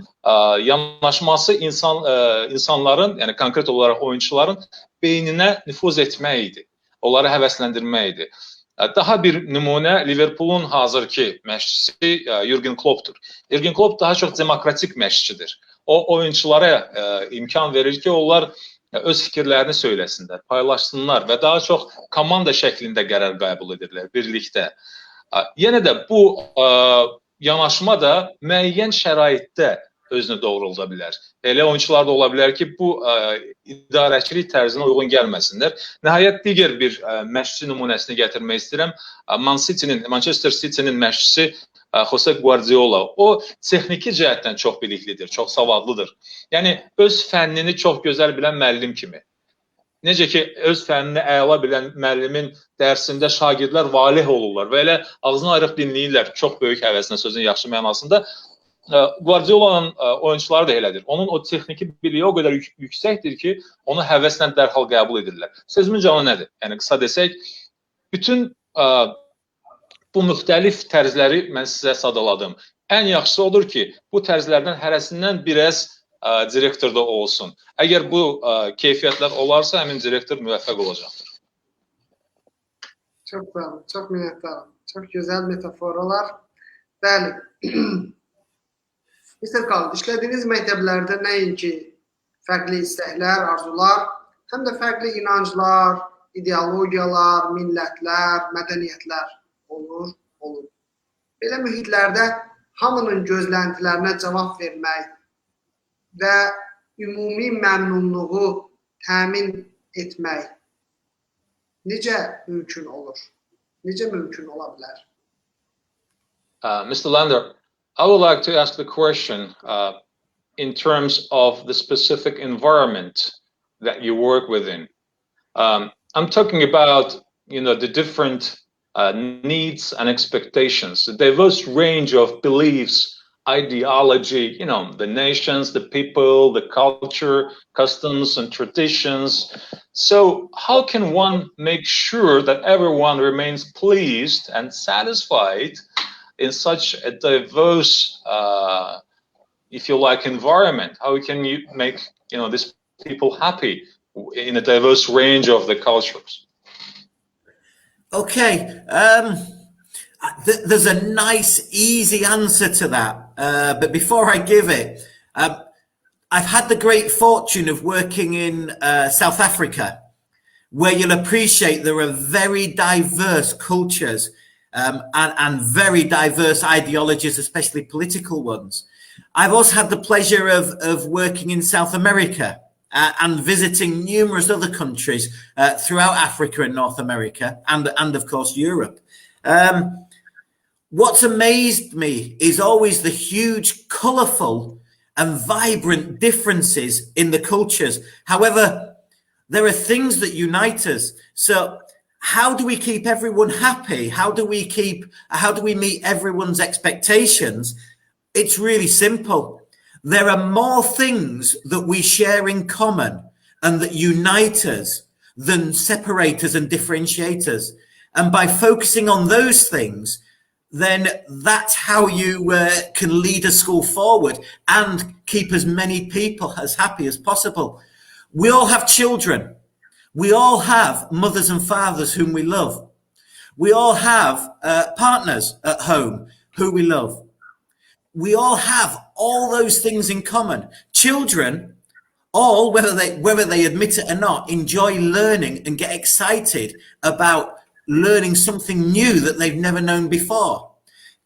Speaker 3: yanaşması insanların, yəni konkret olaraq oyunçuların beyninə nüfuz etmək idi, onları həvəsləndirmək idi. Daha bir nümunə Liverpool'un hazırki məşqçisi Jürgen Klopp'dur. Jürgen Klopp daha çox demokratik məşqçidir. O oyunçulara imkan verir ki, onlar öz fikirlərini söyləsinlər, paylaşsınlar və daha çox komanda şəklində qərar qəbul edirlər birlikdə. Yenə də bu yanaşma da müəyyən şəraitdə özünü doğrulda bilər. Elə oyunçular da ola bilər ki, bu idarəçilik tərzinə uyğun gəlməsinlər. Nəhayət, digər bir məşqçi nümunəsini gətirmək istəyirəm. Manchester City'nin məşqçisi Jose Guardiola. O, texniki cəhətdən çox biliklidir, çox savadlıdır. Yəni, öz fənnini çox gözəl bilən müəllim kimi. Necə ki, öz fənnini əla bilən müəllimin dərsində şagirdlər valeh olurlar və elə ağzını ayırıb dinləyirlər çox böyük həvəslə, sözün yaxşı mənasında. Guardiola'nın oyunçuları da elədir. Onun o texniki biliyi o qədər yüksəkdir ki, onu həvəslə dərhal qəbul edirlər. Sözümün canı nədir? Yəni, qısa desək, bütün bu müxtəlif tərzləri mən sizə sadaladım. Ən yaxşısı odur ki, bu tərzlərdən hərəsindən biraz direktorda olsun. Əgər bu keyfiyyətlər olarsa, həmin direktor müvəffəq olacaqdır.
Speaker 1: Çox sağ olun, çox minnətdarım. Çox gözəl metaforalar. Bəli. Mr. Khalid, işlədiyiniz məktəblərdə nəinki fərqli istəklər, arzular, həm də fərqli inanclar, ideologiyalar, millətlər, mədəniyyətlər olur. Belə mühitlərdə hamının gözləntilərinə cavab vermək və ümumi məmnunluğu təmin etmək necə mümkün olur? Necə mümkün ola bilər?
Speaker 3: Mr. Lander, I would like to ask the question in terms of the specific environment that you work within. I'm talking about, the different needs and expectations, the diverse range of beliefs, ideology, the nations, the people, the culture, customs and traditions. So how can one make sure that everyone remains pleased and satisfied in such a diverse, if you like, environment? How can you make, these people happy in a diverse range of the cultures?
Speaker 2: Okay, there's a nice, easy answer to that. But before I give it, I've had the great fortune of working in South Africa, where you'll appreciate there are very diverse cultures and very diverse ideologies, especially political ones. I've also had the pleasure of working in South America, and visiting numerous other countries throughout Africa and North America, and of course Europe. What's amazed me is always the huge, colourful and vibrant differences in the cultures. However, there are things that unite us. So how do we keep everyone happy? How do we meet everyone's expectations? It's really simple. There are more things that we share in common and that unite us than separate us and differentiate us. And by focusing on those things, then that's how you can lead a school forward and keep as many people as happy as possible. We all have children. We all have mothers and fathers whom we love. We all have partners at home who we love. We all have all those things in common. Children, all, whether they admit it or not, enjoy learning and get excited about learning something new that they've never known before.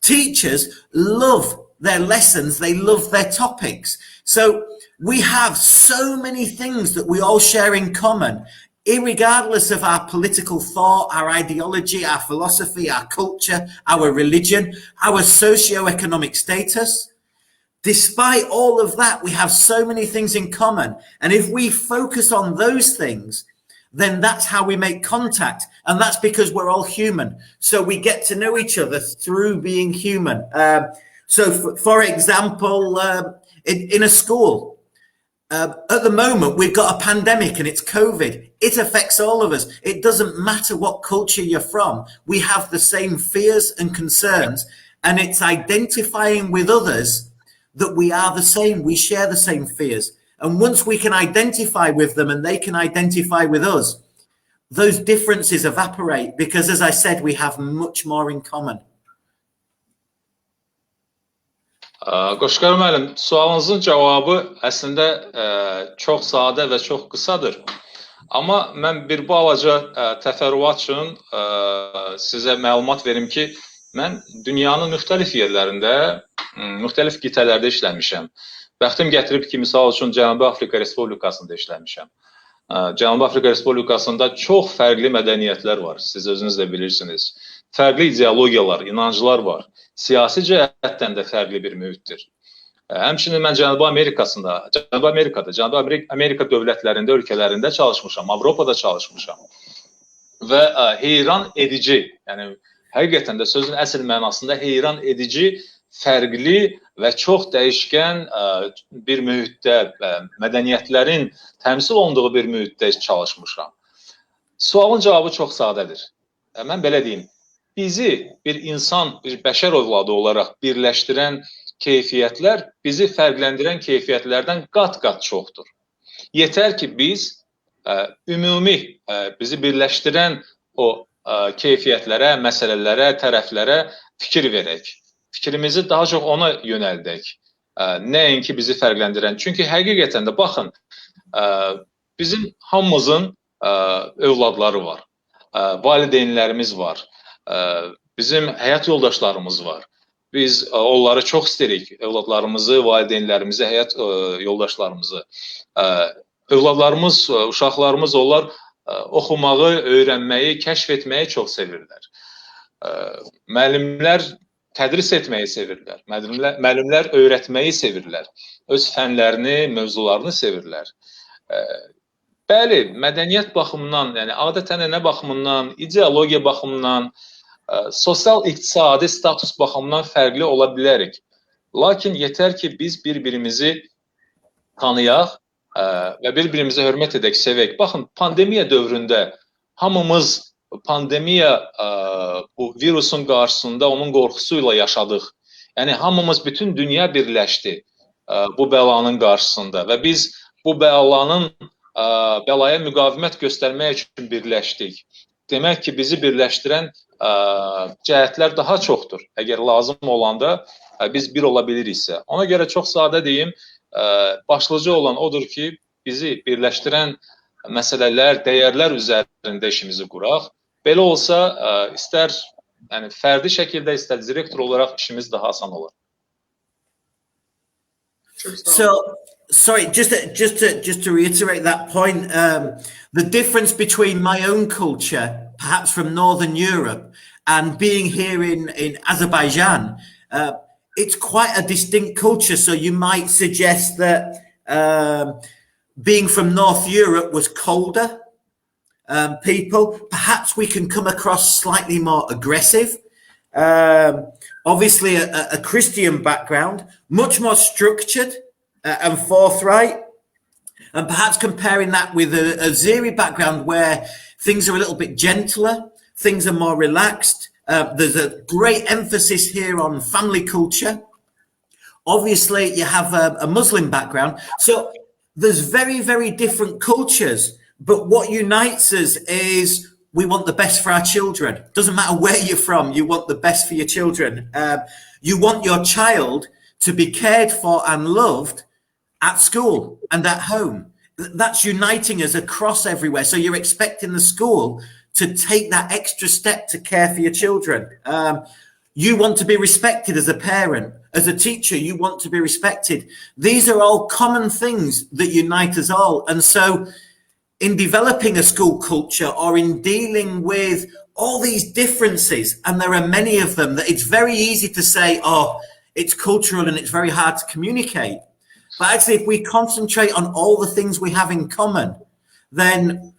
Speaker 2: Teachers love their lessons. They love their topics. So we have so many things that we all share in common, irregardless of our political thought, our ideology, our philosophy, our culture, our religion, our socio-economic status. Despite all of that, we have so many things in common. And if we focus on those things, then that's how we make contact. And that's because we're all human. So we get to know each other through being human. So for example, in a school, at the moment, we've got a pandemic and it's COVID. It affects all of us. It doesn't matter what culture you're from. We have the same fears and concerns, and it's identifying with others that we are the same. We share the same fears. And once we can identify with them and they can identify with us, those differences evaporate because, as I said, we have much more in common.
Speaker 3: Qoşqar müəllim, sualınızın cavabı əslində çox sadə və çox qısadır. Amma mən bir balaca təfərrüat üçün sizə məlumat verim ki, mən dünyanın müxtəlif yerlərində, müxtəlif qitələrdə işləmişəm. Bəxtim gətirib ki, misal üçün Cənubi Afrika Respublikasında işləmişəm. Cənubi Afrika Respublikasında çox fərqli mədəniyyətlər var, siz özünüz də bilirsiniz. Fərqli ideologiyalar, inanclar var. Siyasi cəhətdən də fərqli bir mühitdir. Həmçinin mən Cənubi Amerika dövlətlərində, ölkələrində çalışmışam, Avropada çalışmışam. Və heyran edici, yəni həqiqətən də sözün əsl mənasında heyran edici, fərqli və çox dəyişkən bir mühitdə, mədəniyyətlərin təmsil olunduğu bir mühitdə çalışmışam. Sualın cavabı çox sadədir. Mən belə deyim, bizi bir insan, bir bəşər övladı olaraq birləşdirən keyfiyyətlər bizi fərqləndirən keyfiyyətlərdən qat-qat çoxdur. Yetər ki, biz ümumi bizi birləşdirən o keyfiyyətlərə, məsələlərə, tərəflərə fikir verək. Fikrimizi daha çox ona yönəldək. Nəinki bizi fərqləndirən. Çünki həqiqətən də baxın, bizim hamımızın övladları var, valideynlərimiz var, bizim həyat yoldaşlarımız var. Biz onları çox istəyirik, övladlarımızı, valideynlərimizi, həyat yoldaşlarımızı. Övladlarımız, uşaqlarımız onlar oxumağı, öyrənməyi, kəşf etməyi çox sevirlər. Müəllimlər tədris etməyi sevirlər, müəllimlər öyrətməyi sevirlər, öz fənlərini, mövzularını sevirlər. Bəli, mədəniyyət baxımından, yəni adətən nə baxımından, ideologiya baxımından, sosial-iqtisadi status baxımından fərqli ola bilərik. Lakin yetər ki, biz bir-birimizi tanıyaq və bir-birimizə hörmət edək, sevək. Baxın, pandemiya dövründə hamımız pandemiya bu virusun qarşısında onun qorxusuyla yaşadıq. Yəni hamımız, bütün dünya birləşdi bu bəlanın qarşısında və biz bu bəlaya müqavimət göstərmək üçün birləşdik. Demək ki, bizi birləşdirən cəhətlər daha çoxdur. Əgər lazım olanda biz bir ola biliriksə. Ona görə çox sadə deyim, başlıca olan odur ki, bizi birləşdirən məsələlər, dəyərlər üzərində işimizi quraq. Belə olsa, istər fərdi şəkildə, istər direktor olaraq işimiz daha asan olur.
Speaker 2: So, sorry, just to reiterate that point, the difference between my own culture, perhaps from Northern Europe, and being here in Azerbaijan, it's quite a distinct culture. So you might suggest that being from North Europe was colder people. Perhaps we can come across slightly more aggressive. Obviously, a Christian background, much more structured and forthright. And perhaps comparing that with a Azeri background where things are a little bit gentler, things are more relaxed. There's a great emphasis here on family culture. Obviously, you have a Muslim background. So there's very, very different cultures. But what unites us is we want the best for our children. Doesn't matter where you're from, you want the best for your children. You want your child to be cared for and loved at school and at home. That's uniting us across everywhere. So you're expecting the school to take that extra step to care for your children. You want to be respected as a parent. As a teacher, you want to be respected. These are all common things that unite us all. And so in developing a school culture or in dealing with all these differences, and there are many of them, that it's very easy to say, oh, it's cultural and it's very hard to communicate. But actually, if we concentrate on all the things we have in common, then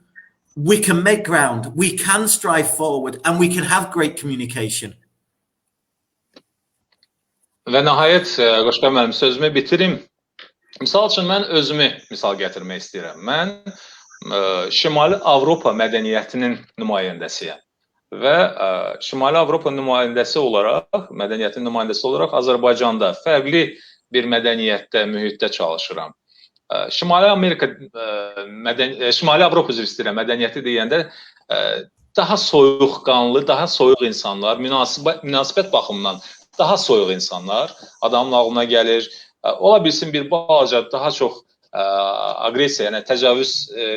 Speaker 2: we can make ground, we can strive forward, and we can have great communication.
Speaker 3: Və nəhayət, Qoşqar müəllim, sözümü bitirim. Misal üçün, mən özümü misal gətirmək istəyirəm. Mən Şimali Avropa mədəniyyətinin nümayəndəsiyəm. Və Şimali Avropa nümayəndəsi olaraq, mədəniyyətin nümayəndəsi olaraq Azərbaycanda fərqli bir mədəniyyətdə, mühitdə çalışıram. Şimali Avropa üzr istəyirəm, mədəniyyəti deyəndə daha soyuqqanlı, daha soyuq insanlar, münasibət baxımından daha soyuq insanlar adamın ağlına gəlir. Ola bilsin bir balaca daha çox agresiya, yəni təcavüz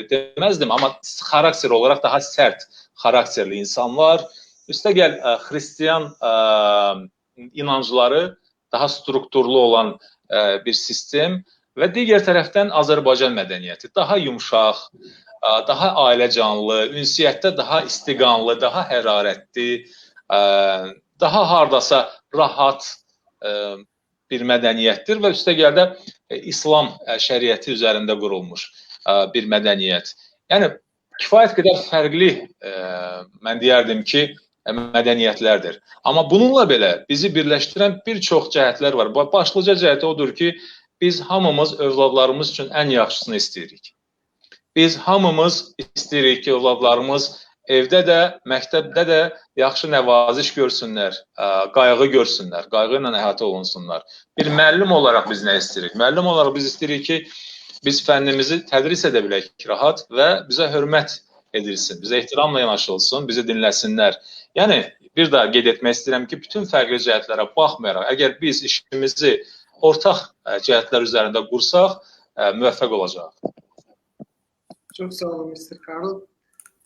Speaker 3: deməzdim, amma xarakter olaraq daha sərt xarakterli insanlar. Üstəgəl xristiyan inancları daha strukturlu olan bir sistem və digər tərəfdən Azərbaycan mədəniyyəti daha yumşaq, daha ailəcanlı, ünsiyyətdə daha istiqanlı, daha hərarətli, daha hardasa rahat bir mədəniyyətdir və üstəgəldə İslam şəriəti üzərində qurulmuş bir mədəniyyət. Yəni, kifayət qədər fərqli, mən deyərdim ki, mədəniyyətlərdir. Amma bununla belə bizi birləşdirən bir çox cəhətlər var. Başlıca cəhəti odur ki, biz hamımız övladlarımız üçün ən yaxşısını istəyirik. Biz hamımız istəyirik ki, övladlarımız evdə də, məktəbdə də yaxşı nəvaziş görsünlər, qayğı görsünlər, qayğı ilə əhatə olunsunlar. Bir müəllim olaraq biz nə istəyirik? Müəllim olaraq biz istəyirik ki, biz fənnimizi tədris edə bilək rahat və bizə hörmət edilsin, bizə ehtiramla yanaşılsın, bizi dinləsinlər. Yəni, bir daha qeyd etmək istəyirəm ki, bütün fərqli cəhətlərə baxmayaraq, əgər biz işimizi ortaq cəhətlər üzərində qursaq, müvəffəq olacaq.
Speaker 1: Çox sağ olun, Mr. Karl.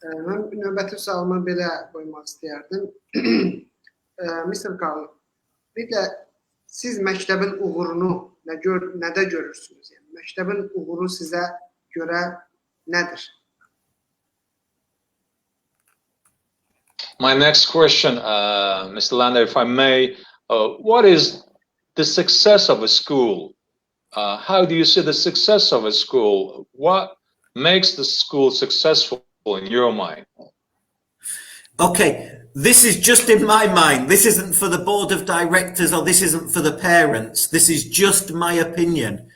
Speaker 1: Mən növbəti sualımı belə qoymaq istəyərdim. Mr. Karl, bir də siz məktəbin uğurunu nədə görürsünüz? Yəni, məktəbin uğuru sizə görə nədir?
Speaker 3: My next question, Mr. Lander, if I may, what is the success of a school? How do you see the success of a school? What makes the school successful in your mind?
Speaker 2: Okay, this is just in my mind. This isn't for the board of directors or this isn't for the parents. This is just my opinion.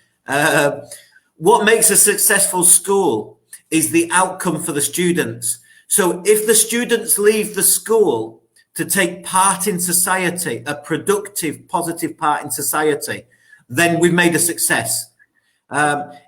Speaker 2: What makes a successful school is the outcome for the students. So if the students leave the school to take part in society, a productive, positive part in society, then we've made a success.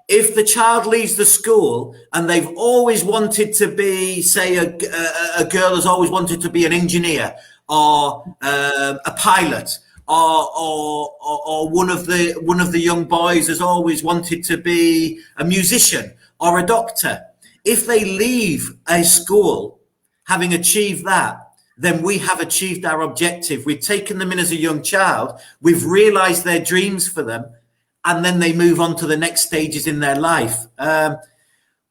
Speaker 2: If the child leaves the school and they've always wanted to be, say, a girl has always wanted to be an engineer or a pilot, or one of the young boys has always wanted to be a musician or a doctor. If they leave a school having achieved that, then we have achieved our objective. We've taken them in as a young child. We've realized their dreams for them. and then they move on to the next stages in their life.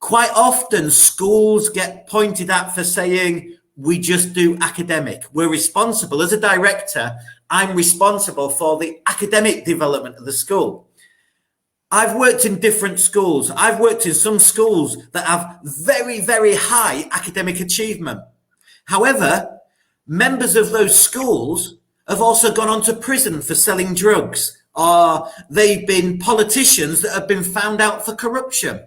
Speaker 2: Quite often schools get pointed at for saying, we just do academic. We're responsible. As a director, I'm responsible for the academic development of the school. I've worked in different schools. I've worked in some schools that have very, very high academic achievement. However, members of those schools have also gone on to prison for selling drugs, or they've been politicians that have been found out for corruption.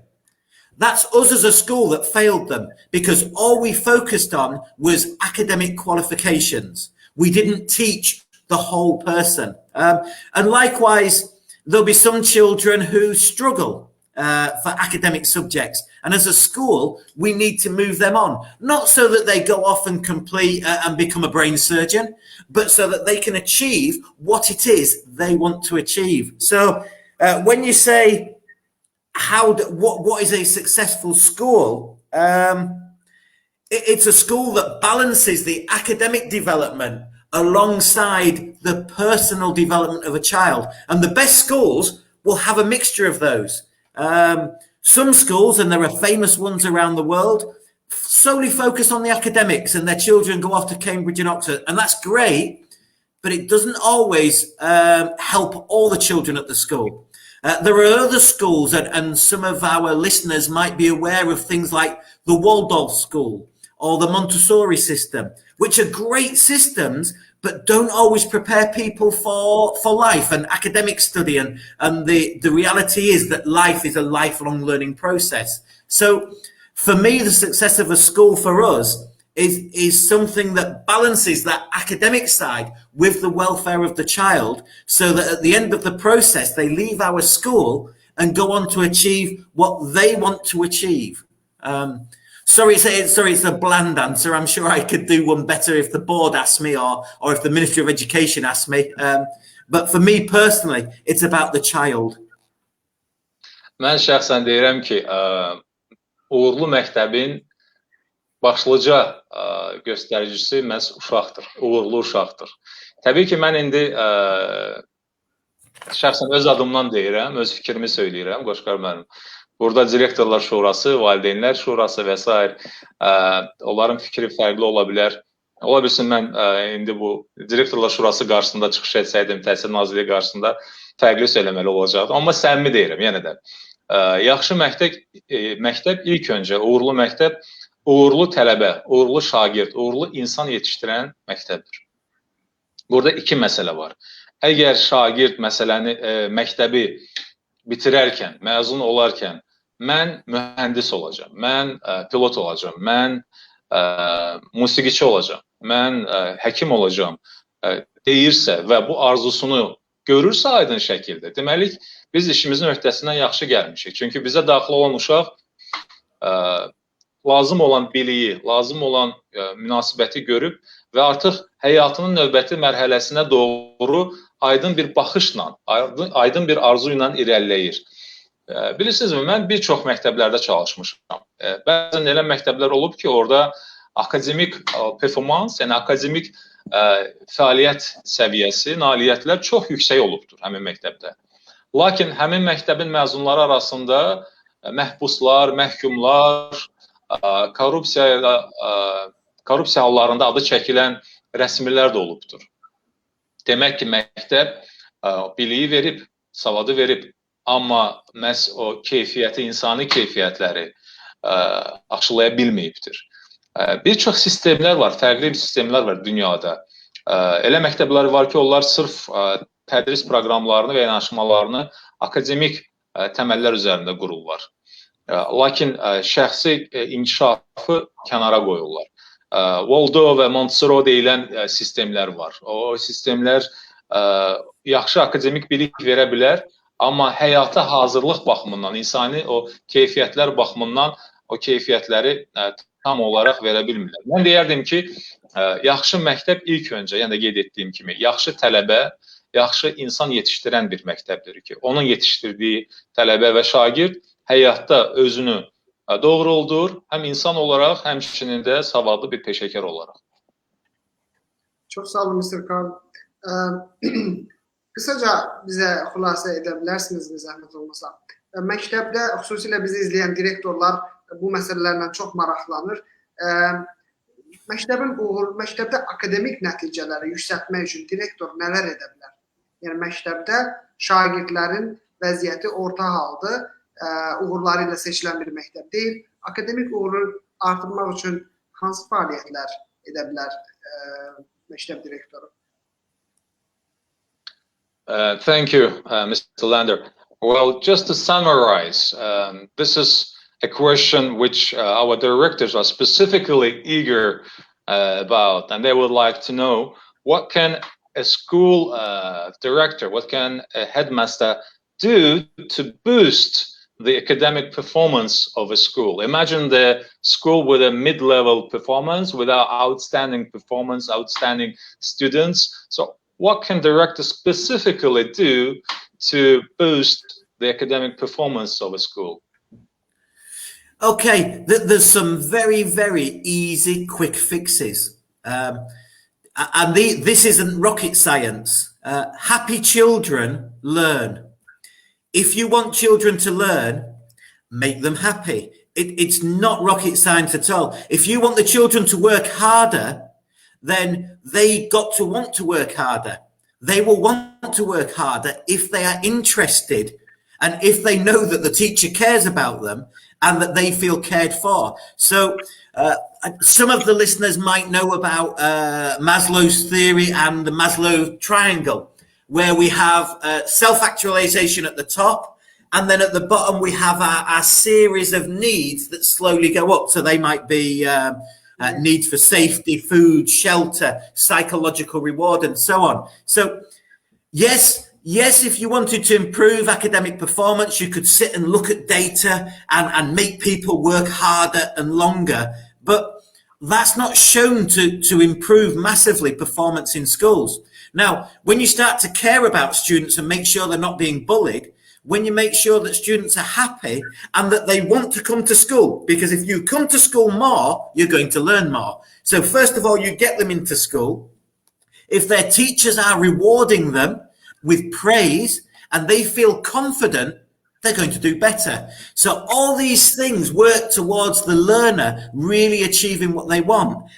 Speaker 2: That's us as a school that failed them, because all we focused on was academic qualifications. We didn't teach the whole person. And likewise, there'll be some children who struggle for academic subjects. And as a school, we need to move them on, not so that they go off and complete and become a brain surgeon, but so that they can achieve what it is they want to achieve. So when you say, what is a successful school? It's a school that balances the academic development alongside the personal development of a child. And the best schools will have a mixture of those. Some schools, and there are famous ones around the world, solely focus on the academics and their children go off to Cambridge and Oxford. And that's great, but it doesn't always help all the children at the school. There are other schools, and some of our listeners might be aware of things like the Waldorf school or the Montessori system, which are great systems, but don't always prepare people for life and academic study. And the reality is that life is a lifelong learning process. So for me, the success of a school for us is something that balances that academic side with the welfare of the child, so that at the end of the process, they leave our school and go on to achieve what they want to achieve. Sorry, it's a bland answer. I'm sure I could do one better if the board asked me, or if the Ministry of Education asked me. But for me personally, it's about the child.
Speaker 3: Mən şəxsən deyirəm ki, uğurlu məktəbin başlıca göstəricisi məhz uşaqdır, uğurlu uşaqdır. Təbii ki, mən indi şəxsən öz adımdan deyirəm, öz fikrimi söyləyirəm, Qoşqar müəllim. Burada direktorlar şurası, valideynlər şurası və s. Onların fikri fərqli ola bilər. Ola bilsin, mən indi bu direktorlar şurası qarşısında çıxış etsəydim, Təhsil Nazirliyi qarşısında fərqli söyləməli olacaqdı. Amma səmimi deyirəm, yenə də. Yaxşı məktəb ilk öncə, uğurlu məktəb, uğurlu tələbə, uğurlu şagird, uğurlu insan yetişdirən məktəbdir. Burada iki məsələ var. Əgər şagird məktəbi bitirərkən, məzun olarkən, mən mühəndis olacağam, mən pilot olacağam, mən musiqiçi olacağam, mən həkim olacağam deyirsə və bu arzusunu görürsə aydın şəkildə, deməli, biz işimizin öhdəsindən yaxşı gəlmişik. Çünki bizə daxil olan uşaq lazım olan biliyi, lazım olan münasibəti görüb və artıq həyatının növbəti mərhələsinə doğru aydın bir baxışla, aydın bir arzu ilə irəliləyir. Bilirsinizmi, mən bir çox məktəblərdə çalışmışam. Bəzən elə məktəblər olub ki, orada akademik performans, yəni akademik fəaliyyət səviyyəsi, nailiyyətlər çox yüksək olubdur həmin məktəbdə. Lakin həmin məktəbin məzunları arasında məhbuslar, məhkumlar, korrupsiya hallarında adı çəkilən rəsmilər də olubdur. Demək ki, məktəb biliyi verib, savadı verib, amma məhz o keyfiyyəti, insani keyfiyyətləri aşılaya bilməyibdir. Bir çox sistemlər var, fərqli sistemlər var dünyada. Elə məktəblər var ki, onlar sırf tədris proqramlarını və yanaşmalarını akademik təməllər üzərində qururlar. Lakin şəxsi inkişafı kənara qoyurlar. Waldorf və Montessori deyilən sistemlər var. O sistemlər yaxşı akademik bilik verə bilər, amma həyata hazırlıq baxımından, insani o keyfiyyətlər baxımından o keyfiyyətləri tam olaraq verə bilmirlər. Mən deyərdim ki, yaxşı məktəb ilk öncə, yəni də qeyd etdiyim kimi, yaxşı tələbə, yaxşı insan yetişdirən bir məktəbdir ki, onun yetişdirdiyi tələbə və şagird həyatda özünü doğruldur, həm insan olaraq, həmçinin də savadlı bir peşəkar olaraq.
Speaker 1: Çox sağ olun, Mr. Karl. Qısaca bizə xülasə edə bilərsinizmi zəhmət olmasa? Məktəbdə xüsusilə bizi izləyən direktorlar bu məsələlərlə çox maraqlanır. Məktəbdə akademik nəticələri yüksəltmək üçün direktor nələr edə bilər? Yəni məktəbdə şagirdlərin vəziyyəti orta haldır, uğurları ilə seçilən bir məktəb deyil. Akademik uğuru artırmaq üçün hansı fəaliyyətlər edə bilər məktəb direktoru?
Speaker 3: Thank you, Mr. Lander. Well, just to summarize, this is a question which our directors are specifically eager about, and they would like to know what can a school director, what can a headmaster do to boost the academic performance of a school. Imagine the school with a mid-level performance, with our outstanding performance, outstanding students. So what can directors specifically do to boost the academic performance of a school?
Speaker 2: Okay, there's some very, very easy, quick fixes. And this isn't rocket science. Happy children learn. If you want children to learn, make them happy. It's not rocket science at all. If you want the children to work harder, then they got to want to work harder. They will want to work harder if they are interested and if they know that the teacher cares about them and that they feel cared for. So some of the listeners might know about Maslow's theory and the Maslow triangle, where we have self-actualization at the top, and then at the bottom we have our series of needs that slowly go up. So they might be needs for safety, food, shelter, psychological reward, and so on. So yes, if you wanted to improve academic performance, you could sit and look at data and make people work harder and longer, but that's not shown to improve massively performance in schools. Now, when you start to care about students and make sure they're not being bullied, when you make sure that students are happy and that they want to come to school, because if you come to school more, you're going to learn more. So first of all, you get them into school. If their teachers are rewarding them with praise and they feel confident, they're going to do better. So all these things work towards the learner really achieving what they want.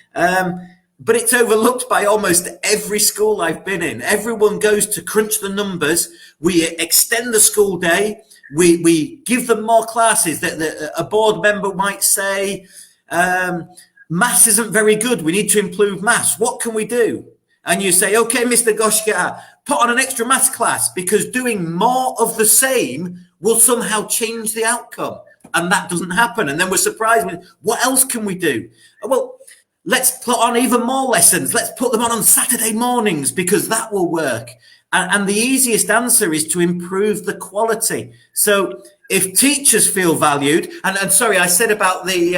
Speaker 2: But it's overlooked by almost every school I've been in. Everyone goes to crunch the numbers. We extend the school day. We give them more classes. A board member might say, maths isn't very good. We need to improve maths. What can we do? And you say, okay, Mr. Qoşqar, put on an extra maths class, because doing more of the same will somehow change the outcome. And that doesn't happen. And then we're surprised with, what else can we do? Well, let's put on even more lessons. Let's put them on Saturday mornings, because that will work. And the easiest answer is to improve the quality. So if teachers feel valued, and sorry, I said about the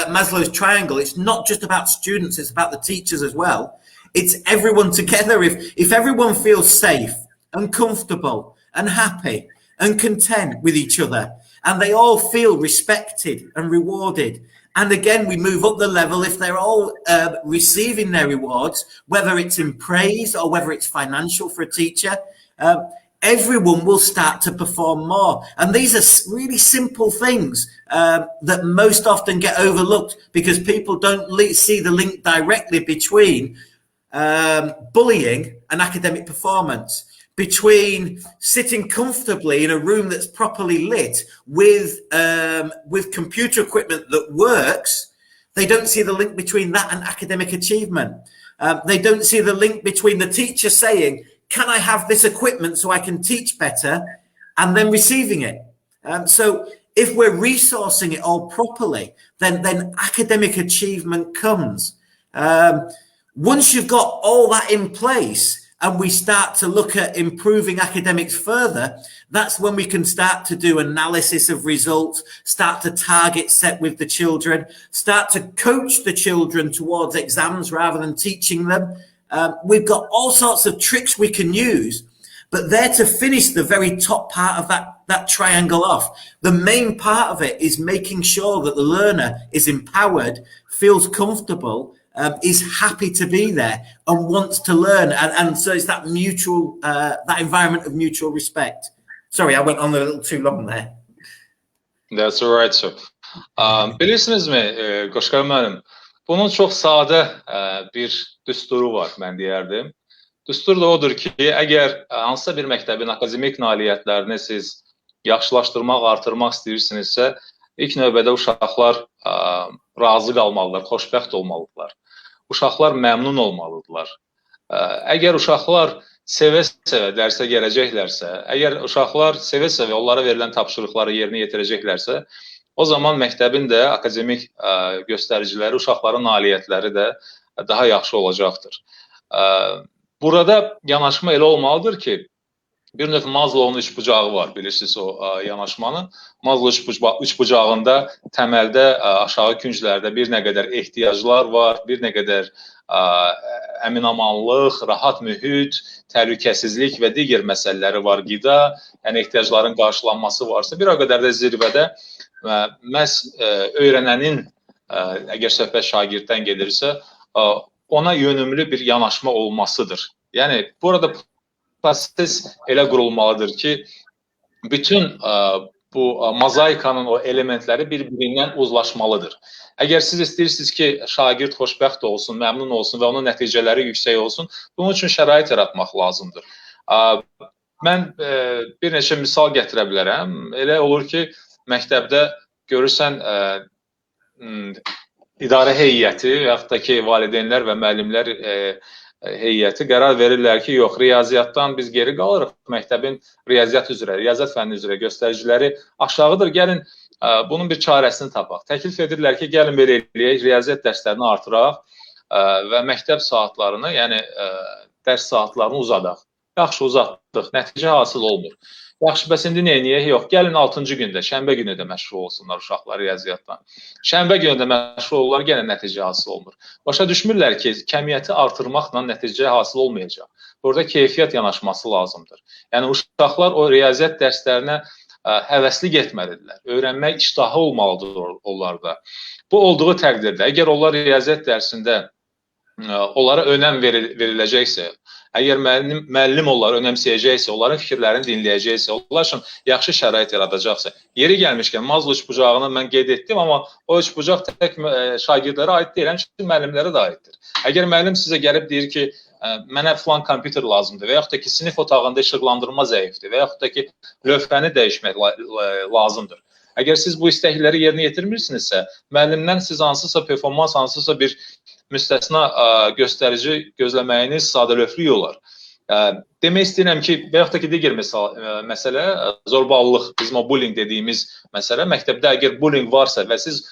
Speaker 2: Maslow's triangle, it's not just about students, it's about the teachers as well. It's everyone together. If everyone feels safe and comfortable and happy and content with each other, and they all feel respected and rewarded, and again, we move up the level if they're all receiving their rewards, whether it's in praise or whether it's financial for a teacher, everyone will start to perform more. And these are really simple things that most often get overlooked, because people don't see the link directly between bullying and academic performance, between sitting comfortably in a room that's properly lit with computer equipment that works. They don't see the link between that and academic achievement. They don't see the link between the teacher saying, can I have this equipment so I can teach better, and then receiving it. So if we're resourcing it all properly, then academic achievement comes. Once you've got all that in place, and we start to look at improving academics further, that's when we can start to do analysis of results, start to target set with the children, start to coach the children towards exams rather than teaching them. We've got all sorts of tricks we can use, but they're to finish the very top part of that triangle off. The main part of it is making sure that the learner is empowered, feels comfortable, is happy to be there and wants to learn, and so it's that mutual, that environment of mutual respect. Sorry, I went on a little too long there.
Speaker 3: That's all right, sir. Bilirsinizmi, Qoşqar müəllim, bunun çox sadə bir düsturu var, mən deyərdim. Düstur da odur ki, əgər hansısa bir məktəbin akademik nailiyyətlərini siz yaxşılaşdırmaq, artırmaq istəyirsinizsə, ilk növbədə uşaqlar razı qalmalıdırlar, xoşbəxt olmalıdırlar. Uşaqlar məmnun olmalıdırlar. Əgər uşaqlar sevə-sevə dərsə gələcəklərsə, əgər uşaqlar sevə-sevə onlara verilən tapşırıqları yerinə yetirəcəklərsə, o zaman məktəbin də akademik göstəriciləri, uşaqların nailiyyətləri də daha yaxşı olacaqdır. Burada yanaşma elə olmalıdır ki, bir növ Maslow'un üçbucağı var, bilirsiniz o yanaşmanı. Maslow üçbucağında təməldə aşağı künclərdə bir nə qədər ehtiyaclar var, bir nə qədər əminamanlıq, rahat mühit, təhlükəsizlik və digər məsələləri var, qida, yəni ehtiyacların qarşılanması varsa, bir o qədər də zirvədə məhz öyrənənin, əgər söhbət şagirddən gedirsə, ona yönümlü bir yanaşma olmasıdır. Yəni, burada proses elə qurulmalıdır ki, bütün bu mozaikanın o elementləri bir-birindən uzlaşmalıdır. Əgər siz istəyirsiniz ki, şagird xoşbəxt olsun, məmnun olsun və onun nəticələri yüksək olsun, bunun üçün şərait yaratmaq lazımdır. Mən bir neçə misal gətirə bilərəm. Elə olur ki, məktəbdə görürsən idarə heyəti və yaxud da ki, valideynlər və müəllimlər heyəti qərar verirlər ki, yox, riyaziyyatdan biz geri qalırıq. Məktəbin riyaziyyat üzrə, riyaziyyat fənni üzrə göstəriciləri aşağıdır. Gəlin, bunun bir çarəsini tapaq. Təklif edirlər ki, gəlin belə eləyək, riyaziyyat dərslərini artıraq və məktəb saatlarını, yəni dərs saatlarını uzadaq. Yaxşı, uzatdıq, nəticə hasıl olmur. Yaxşı, bəs indi neyiniyək? Yox, gəlin 6-cı gündə, şənbə günü də məşğul olsunlar uşaqlar riyaziyyatdan. Şənbə günü də məşğul olurlar, gəlin nəticə hasıl olmur. Başa düşmürlər ki, kəmiyyəti artırmaqla nəticə hasıl olmayacaq. Burada keyfiyyət yanaşması lazımdır. Yəni, uşaqlar o riyaziyyat dərslərinə həvəsli getməlidirlər. Öyrənmək iştahı olmalıdır onlarda. Bu olduğu təqdirdə, əgər onlar riyaziyyat dərsində onlara önəm veriləcəksə, əgər müəllim onları önəmsəyəcəksə, onların fikirlərini dinləyəcəksə, onlar üçün yaxşı şərait yaradacaqsa, yeri gəlmişkən Maslow üçbucağını mən qeyd etdim, amma o üçbucaq tək şagirdlərə aid deyil, həmçinin müəllimlərə də aiddir. Əgər müəllim sizə gəlib deyir ki, mənə filan kompüter lazımdır və yaxud da ki, sinif otağında işıqlandırma zəifdir və yaxud da ki, lövhəni dəyişmək lazımdır. Əgər siz bu istəkləri yerinə yetirmirsinizsə, müəllimdən siz hansısa performans, hansısa bir müstəsna göstərici gözləməyiniz sadəlövhlük olar. Demək istəyirəm ki, və yaxud da ki, digər məsələ, zorbalılıq, bizim o bullying dediyimiz məsələ, məktəbdə əgər bullying varsa və siz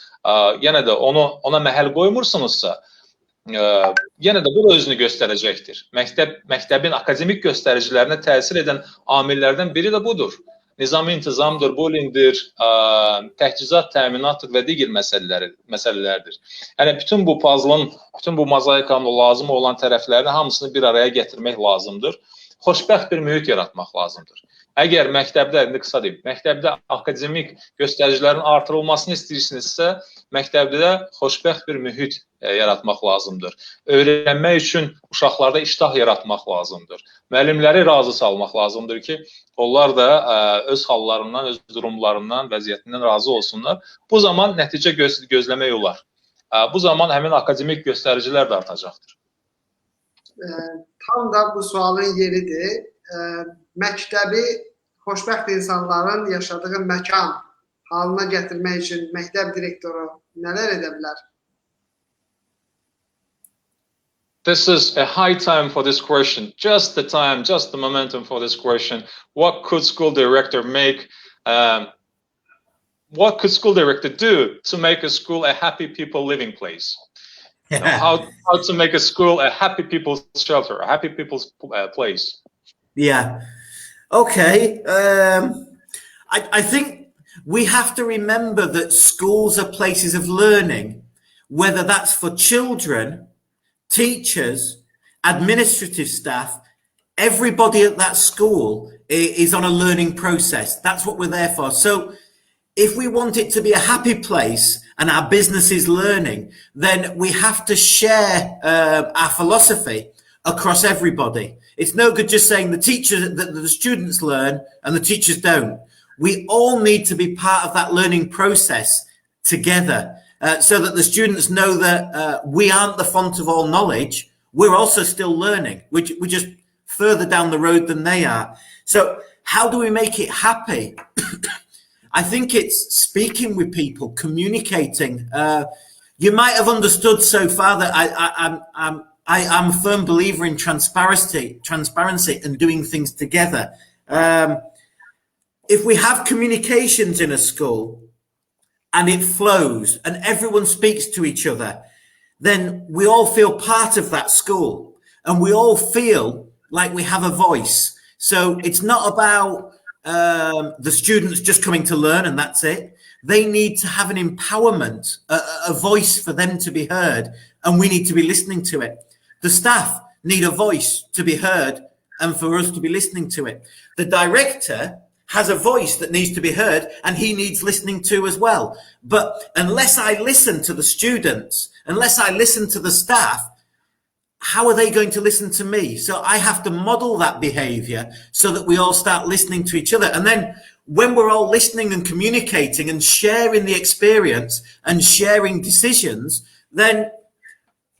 Speaker 3: yenə də ona məhəl qoymursunuzsa, yenə də bu da özünü göstərəcəkdir. Məktəbin akademik göstəricilərinə təsir edən amillərdən biri də budur. Nizami intizamdır, bullyingdir, təchizat, təminatdır və digər məsələlərdir. Yəni, bütün bu puzzle'ın, bütün bu mozaikanın lazım olan tərəflərini hamısını bir araya gətirmək lazımdır. Xoşbəxt bir mühit yaratmaq lazımdır. Əgər məktəbdə, indi qısa deyim, məktəbdə akademik göstəricilərin artırılmasını istəyirsinizsə, məktəbdə xoşbəxt bir mühit yaratmaq lazımdır. Öyrənmək üçün uşaqlarda iştah yaratmaq lazımdır. Müəllimləri razı salmaq lazımdır ki, onlar da öz hallarından, öz durumlarından, vəziyyətindən razı olsunlar. Bu zaman nəticə gözləmək olar. Bu zaman həmin akademik göstəricilər də artacaqdır.
Speaker 1: Tam da bu sualın yeridir. Məktəbi xoşbəxt insanların yaşadığı məkan halına gətirmək üçün məktəb direktoru nələr edə bilər?
Speaker 3: This is a high time for this question. Just the time, just the momentum for this question. What could school director make? What could school director do to make a school a happy people living place? You know, how to make a school a happy people's shelter, a happy people's place?
Speaker 2: Yeah. Okay. I think we have to remember that schools are places of learning, whether that's for children, teachers, administrative staff. Everybody at that school is on a learning process. That's what we're there for. So if we want it to be a happy place and our business is learning, then we have to share our philosophy across everybody. It's no good just saying the students learn and the teachers don't. We all need to be part of that learning process together, so that the students know that we aren't the font of all knowledge. We're also still learning. We're just further down the road than they are. So how do we make it happy? I think it's speaking with people, communicating. You might have understood so far that I'm a firm believer in transparency and doing things together. If we have communications in a school and it flows and everyone speaks to each other, then we all feel part of that school and we all feel like we have a voice. So it's not about the students just coming to learn and that's it. They need to have an empowerment, a voice for them to be heard, and we need to be listening to it. The staff need a voice to be heard and for us to be listening to it. The director has a voice that needs to be heard and he needs listening to as well. But unless I listen to the students, unless I listen to the staff, how are they going to listen to me? So I have to model that behavior so that we all start listening to each other. And then when we're all listening and communicating and sharing the experience and sharing decisions, then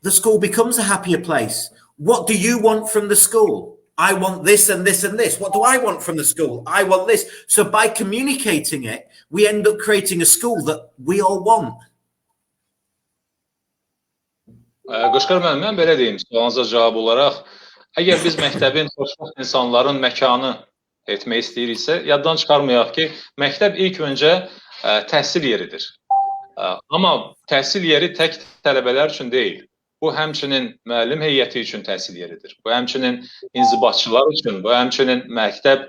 Speaker 2: the school becomes a happier place. What do you want from the school? I want this and this and this. What do I want from the school? I want this. So by communicating it, we end up creating a school that we all want.
Speaker 3: Qoşqar müəllim, mən belə deyim sualınıza cavab olaraq, əgər biz məktəbin xoşbəxt insanların məkanı etmək istəyiriksə, yaddan çıxarmayaq ki, məktəb ilk öncə təhsil yeridir. Amma təhsil yeri tək tələbələr üçün deyil. Bu həmçinin müəllim heyəti üçün təhsil yeridir. Bu həmçinin inzibatçılar üçün, bu həmçinin məktəb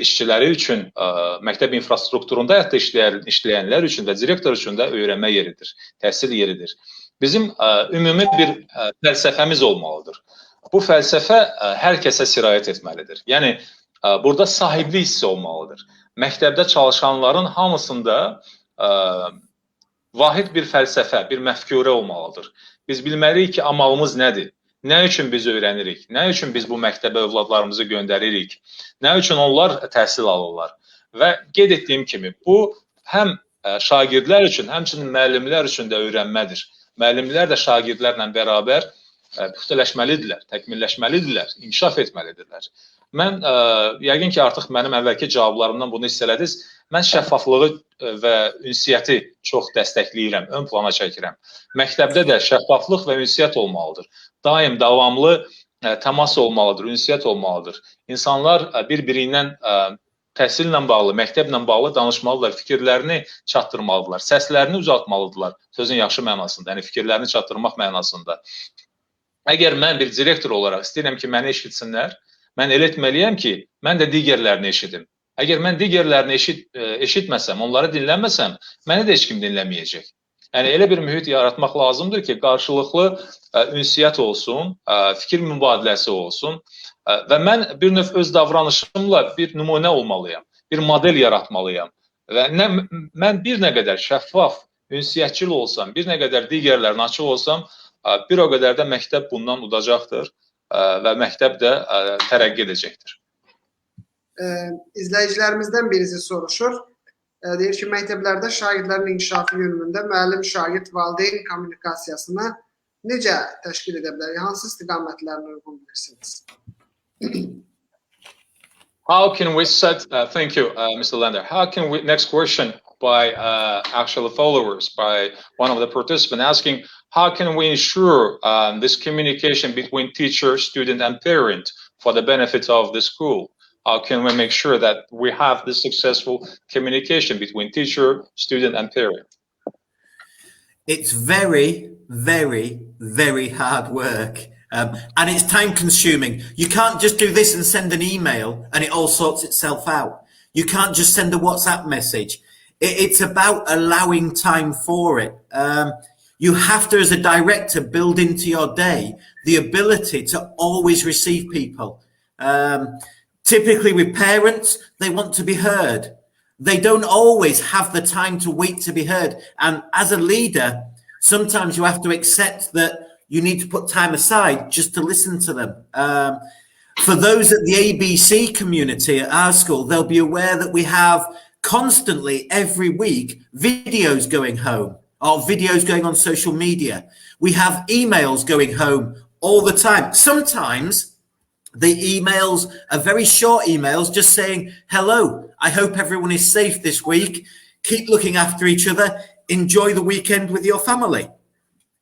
Speaker 3: işçiləri üçün, məktəb infrastrukturunda həyatda işləyənlər üçün və direktor üçün də öyrənmə yeridir, təhsil yeridir. Bizim ümumi bir fəlsəfəmiz olmalıdır. Bu fəlsəfə hər kəsə sirayət etməlidir. Yəni, burada sahibli hissi olmalıdır. Məktəbdə çalışanların hamısında vahid bir fəlsəfə, bir məfkurə olmalıdır. Biz bilməliyik ki, amalımız nədir? Nə üçün biz öyrənirik? Nə üçün biz bu məktəbə övladlarımızı göndəririk? Nə üçün onlar təhsil alırlar? Və qeyd etdiyim kimi, bu həm şagirdlər üçün, həmçinin müəllimlər üçün də öyrənmədir. Müəllimlər də şagirdlərlə bərabər puxtələşməlidirlər, təkmilləşməlidirlər, inkişaf etməlidirlər. Mən, yəqin ki, artıq mənim əvvəlki cavablarımdan bunu hiss elədiniz. Mən şəffaflığı və ünsiyyəti çox dəstəkləyirəm, ön plana çəkirəm. Məktəbdə də şəffaflıq və ünsiyyət olmalıdır. Daim davamlı təmas olmalıdır, ünsiyyət olmalıdır. İnsanlar bir-biri ilə təhsillə bağlı, məktəblə bağlı danışmalıdırlar, fikirlərini çatdırmalıdırlar, səslərini uzatmalıdırlar, sözün yaxşı mənasında, yəni fikirlərini çatdırmaq mənasında. Əgər mən bir direktor olaraq istəyirəm ki, məni eşitsinlər, mən elə etməliyəm ki, mən də digərlərini eşidim. Əgər mən digərlərini eşitməsəm, onları dinləməsəm, məni də heç kim dinləməyəcək. Yəni, elə bir mühit yaratmaq lazımdır ki, qarşılıqlı ünsiyyət olsun, fikir mübadiləsi olsun. Və mən bir növ öz davranışımla bir nümunə olmalıyam, bir model yaratmalıyam. Və mən bir nə qədər şəffaf, ünsiyyətçil olsam, bir nə qədər digərlərinə açıq olsam, bir o qədər də məktəb bundan udacaqdır və məktəb də tərəqqi edəcəkdir.
Speaker 1: İzləyicilərimizdən birisi soruşur. Deyir ki, məktəblərdə şagirdlərin inkişafı yönümündə müəllim-şagird valideyn kommunikasiyasını necə təşkil edə bilər? Hansı istiqamətlərini uyğun bilirsiniz?
Speaker 3: How can we set, thank you, Mr. Lender. How can we, next question by actual followers, by one of the participants asking, how can we ensure this communication between teacher, student, and parent for the benefit of the school? How can we make sure that we have this successful communication between teacher, student, and parent?
Speaker 2: It's very, very, very hard work. And it's time consuming. You can't just do this and send an email and it all sorts itself out. You can't just send a WhatsApp message. It's about allowing time for it. You have to, as a director, build into your day the ability to always receive people. Typically with parents, they want to be heard. they don't always have the time to wait to be heard. And as a leader, sometimes you have to accept that you need to put time aside just to listen to them. For those at the ABC community at our school, they'll be aware that we have constantly every week videos going home or videos going on social media. We have emails going home all the time. Sometimes the emails are very short emails just saying, hello, I hope everyone is safe this week. Keep looking after each other. Enjoy the weekend with your family.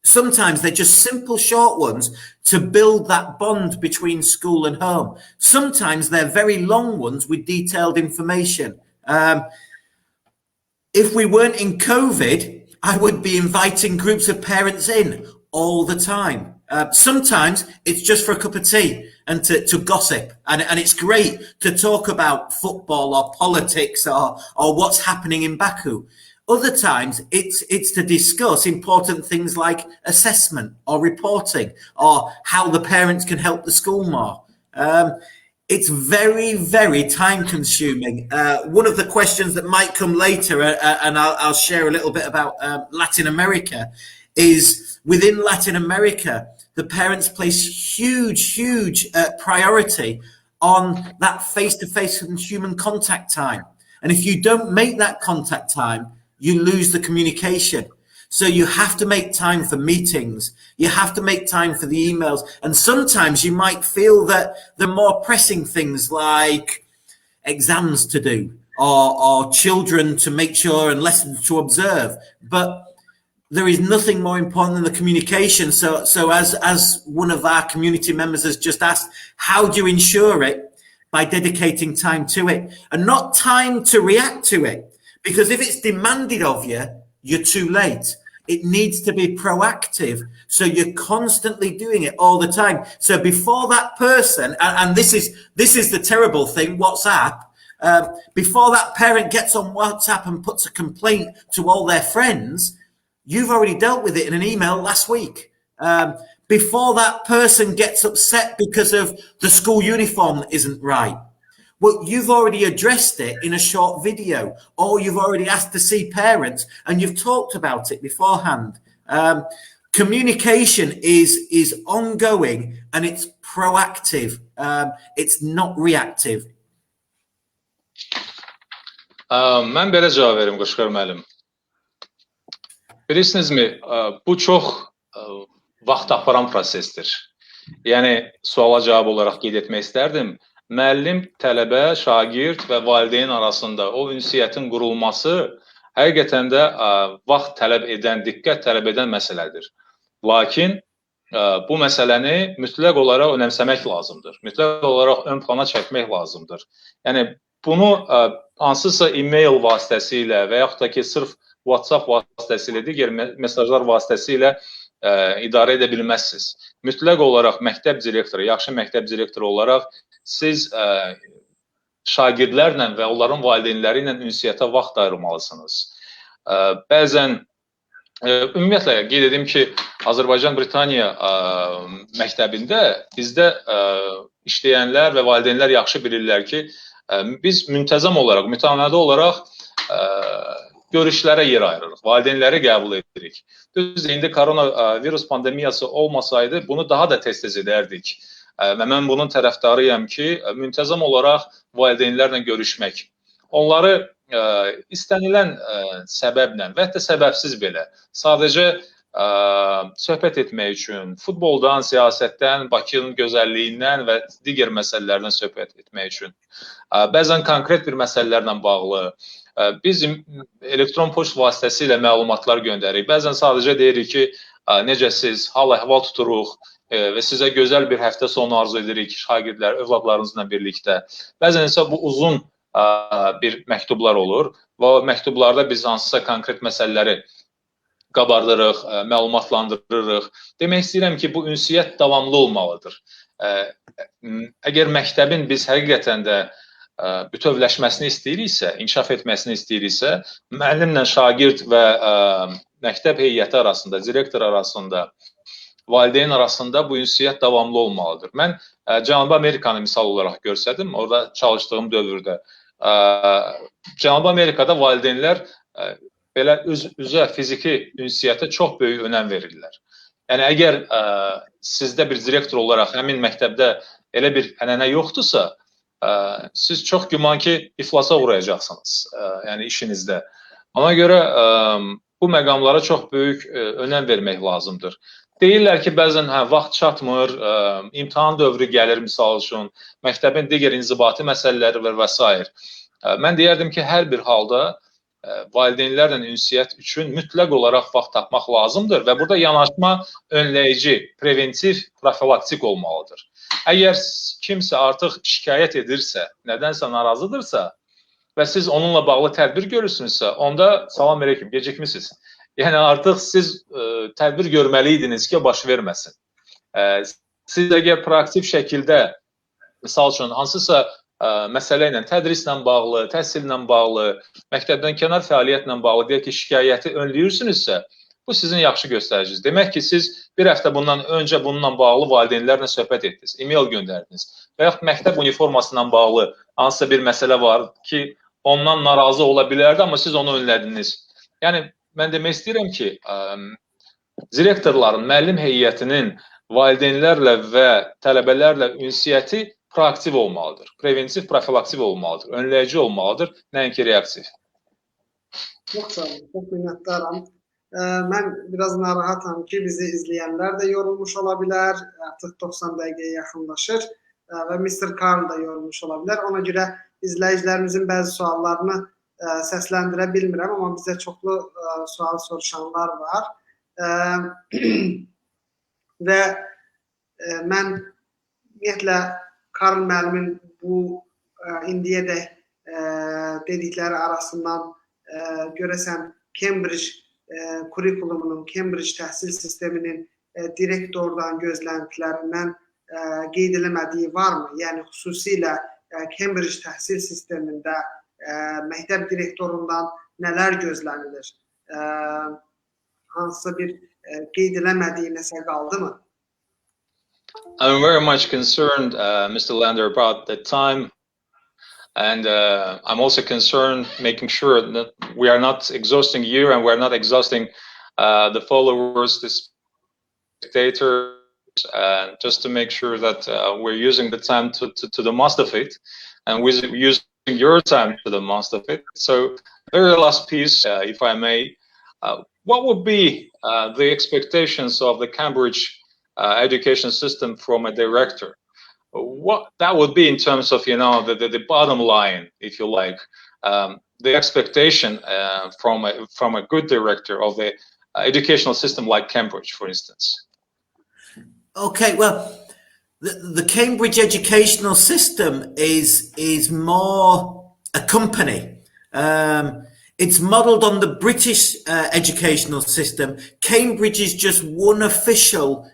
Speaker 2: Sometimes they're just simple short ones to build that bond between school and home. Sometimes they're very long ones with detailed information. If we weren't in COVID, I would be inviting groups of parents in all the time. Sometimes it's just for a cup of tea and to gossip. And it's great to talk about football or politics or what's happening in Baku. Other times it's to discuss important things like assessment or reporting or how the parents can help the school more. It's very, very time consuming. One of the questions that might come later, and I'll share a little bit about Latin America, is within Latin America, the parents place huge priority on that face-to-face and human contact time. And if you don't make that contact time, you lose the communication. So you have to make time for meetings. You have to make time for the emails. And sometimes you might feel that there are more pressing things like exams to do or children to make sure and lessons to observe. But there is nothing more important than the communication. So as one of our community members has just asked, how do you ensure it? By dedicating time to it, and not time to react to it. Because if it's demanded of you, you're too late. It needs to be proactive. So you're constantly doing it all the time. So before that person, and this is the terrible thing, WhatsApp, before that parent gets on WhatsApp and puts a complaint to all their friends, you've already dealt with it in an email last week. Before that person gets upset because of the school uniform that isn't right, well, you've already addressed it in a short video, or you've already asked to see parents and you've talked about it beforehand. Communication is ongoing and it's proactive. It's not reactive.
Speaker 3: Mən belə cavab verim, Qoşqar müəllim. Bilirsinizmi, bu çox vaxt aparan prosesdir. Yəni, suala cavab olaraq qeyd etmək istərdim. Müəllim, tələbə, şagird və valideyn arasında o ünsiyyətin qurulması həqiqətən də vaxt tələb edən, diqqət tələb edən məsələdir. Lakin bu məsələni mütləq olaraq önəmsəmək lazımdır. Mütləq olaraq ön plana çəkmək lazımdır. Yəni, bunu hansısa e-mail vasitəsilə və yaxud da ki, sırf WhatsApp vasitəsilə, digər mesajlar vasitəsilə idarə edə bilməzsiniz. Mütləq olaraq məktəb direktoru, yaxşı məktəb direktoru olaraq siz şagirdlərlə və onların valideynləri ilə ünsiyyətə vaxt ayırmalısınız. Bəzən, ümumiyyətlə, qeyd edim ki, Azərbaycan Britaniya məktəbində bizdə işləyənlər və valideynlər yaxşı bilirlər ki, biz müntəzəm olaraq, mütəmadi olaraq görüşlərə yer ayırırıq, valideynləri qəbul edirik. Düz, indi koronavirus pandemiyası olmasaydı, bunu daha da tez-tez edərdik. Və mən bunun tərəfdarıyam ki, müntəzəm olaraq valideynlərlə görüşmək. Onları istənilən səbəblə və hətta səbəbsiz belə sadəcə söhbət etmək üçün, futboldan, siyasətdən, Bakının gözəlliyindən və digər məsələlərdən söhbət etmək üçün, bəzən konkret bir məsələlərlə bağlı, biz elektron poçt vasitəsilə məlumatlar göndəririk. Bəzən sadəcə deyirik ki, necəsiz, hal-əhval tuturuq və sizə gözəl bir həftə sonu arzu edirik şagirdlər, övladlarınızla birlikdə. Bəzən isə bu uzun bir məktublar olur və məktublarda biz hansısa konkret məsələləri qabardırıq, məlumatlandırırıq. Demək istəyirəm ki, bu ünsiyyət davamlı olmalıdır. Əgər məktəbin biz həqiqətən də bütövləşməsini istəyiriksə, inkişaf etməsini istəyiriksə, müəllimlə şagird və məktəb heyəti arasında, direktor arasında, valideyn arasında bu ünsiyyət davamlı olmalıdır. Mən Cənubi Amerikanı misal olaraq görsədim, orada çalışdığım dövrdə. Cənubi Amerikada valideynlər belə üzə fiziki ünsiyyətə çox böyük önəm verirlər. Yəni əgər sizdə bir direktor olaraq həmin məktəbdə elə bir ənənə yoxdursa, siz çox güman ki, iflasa uğrayacaqsınız, yəni işinizdə. Ona görə bu məqamlara çox böyük önəm vermək lazımdır. Deyirlər ki, bəzən vaxt çatmır, imtahan dövrü gəlir, misal üçün, məktəbin digər inzibati məsələləri və s. Mən deyərdim ki, hər bir halda valideynlərlə ünsiyyət üçün mütləq olaraq vaxt tapmaq lazımdır və burada yanaşma önləyici, preventiv, profilaktik olmalıdır. Əgər kimsə artıq şikayət edirsə, nədənsə narazıdırsa və siz onunla bağlı tədbir görürsünüzsə, onda salam aleyküm, gecikmisiniz. Yəni artıq siz tədbir görməliydiniz ki, baş verməsin. Siz əgər praktik şəkildə, misal üçün, hansısa məsələ ilə, tədrislə bağlı, təhsillə bağlı, məktəbdən kənar fəaliyyətlə bağlı deyək ki, şikayəti önləyirsünüzsə, bu sizin yaxşı göstəriciniz. Demək ki, siz bir həftə bundan öncə bununla bağlı valideynlərlə söhbət etdiniz, e-mail göndərdiniz və yaxud məktəb uniformasından bağlı hansısa bir məsələ var ki, ondan narazı ola bilərdi, amma siz onu önlədiniz. Yəni, mən demək istəyirəm ki, direktorların, müəllim heyətinin valideynlərlə və tələbələrlə ünsiyyəti proaktiv olmalıdır, preventiv, profilaktiv olmalıdır, önləyici olmalıdır, nəinki reaktiv.
Speaker 1: Çox sağ olun, çox minnətdaram. Mən biraz narahatam ki, bizi izləyənlər də yorulmuş ola bilər, artıq 90 dəqiqəyə yaxınlaşır və Mr. Karl da yorulmuş ola bilər. Ona görə izləyicilərimizin bəzi suallarını səsləndirə bilmirəm, amma bizə çoxlu sual soruşanlar var. Və mən ümumiyyətlə Karl müəllimin bu indiyədək dedikləri arasından görəsən Cambridge kurikulumunun, Cambridge təhsil sisteminin direktordan gözləntilərindən qeyd eləmədiyi varmı? Yəni xüsusilə Cambridge təhsil sistemində məktəb direktorundan nələr gözlənilir? Hansısa bir qeyd eləmədiyi nəsə qaldı mı?
Speaker 3: I'm very much concerned, Mr. Lander, about the time, and I'm also concerned making sure that we are not exhausting you and we're not exhausting the followers, the spectators, just to make sure that we're using the time to the most of it, and we're using your time to the most of it. So, very last piece, if I may, what would be the expectations of the Cambridge education system from a director? What that would be in terms of, you know, the bottom line, if you like, the expectation from a good director of the educational system like Cambridge, for instance.
Speaker 2: Okay, well, the Cambridge educational system is more a company. It's modelled on the British educational system. Cambridge is just one official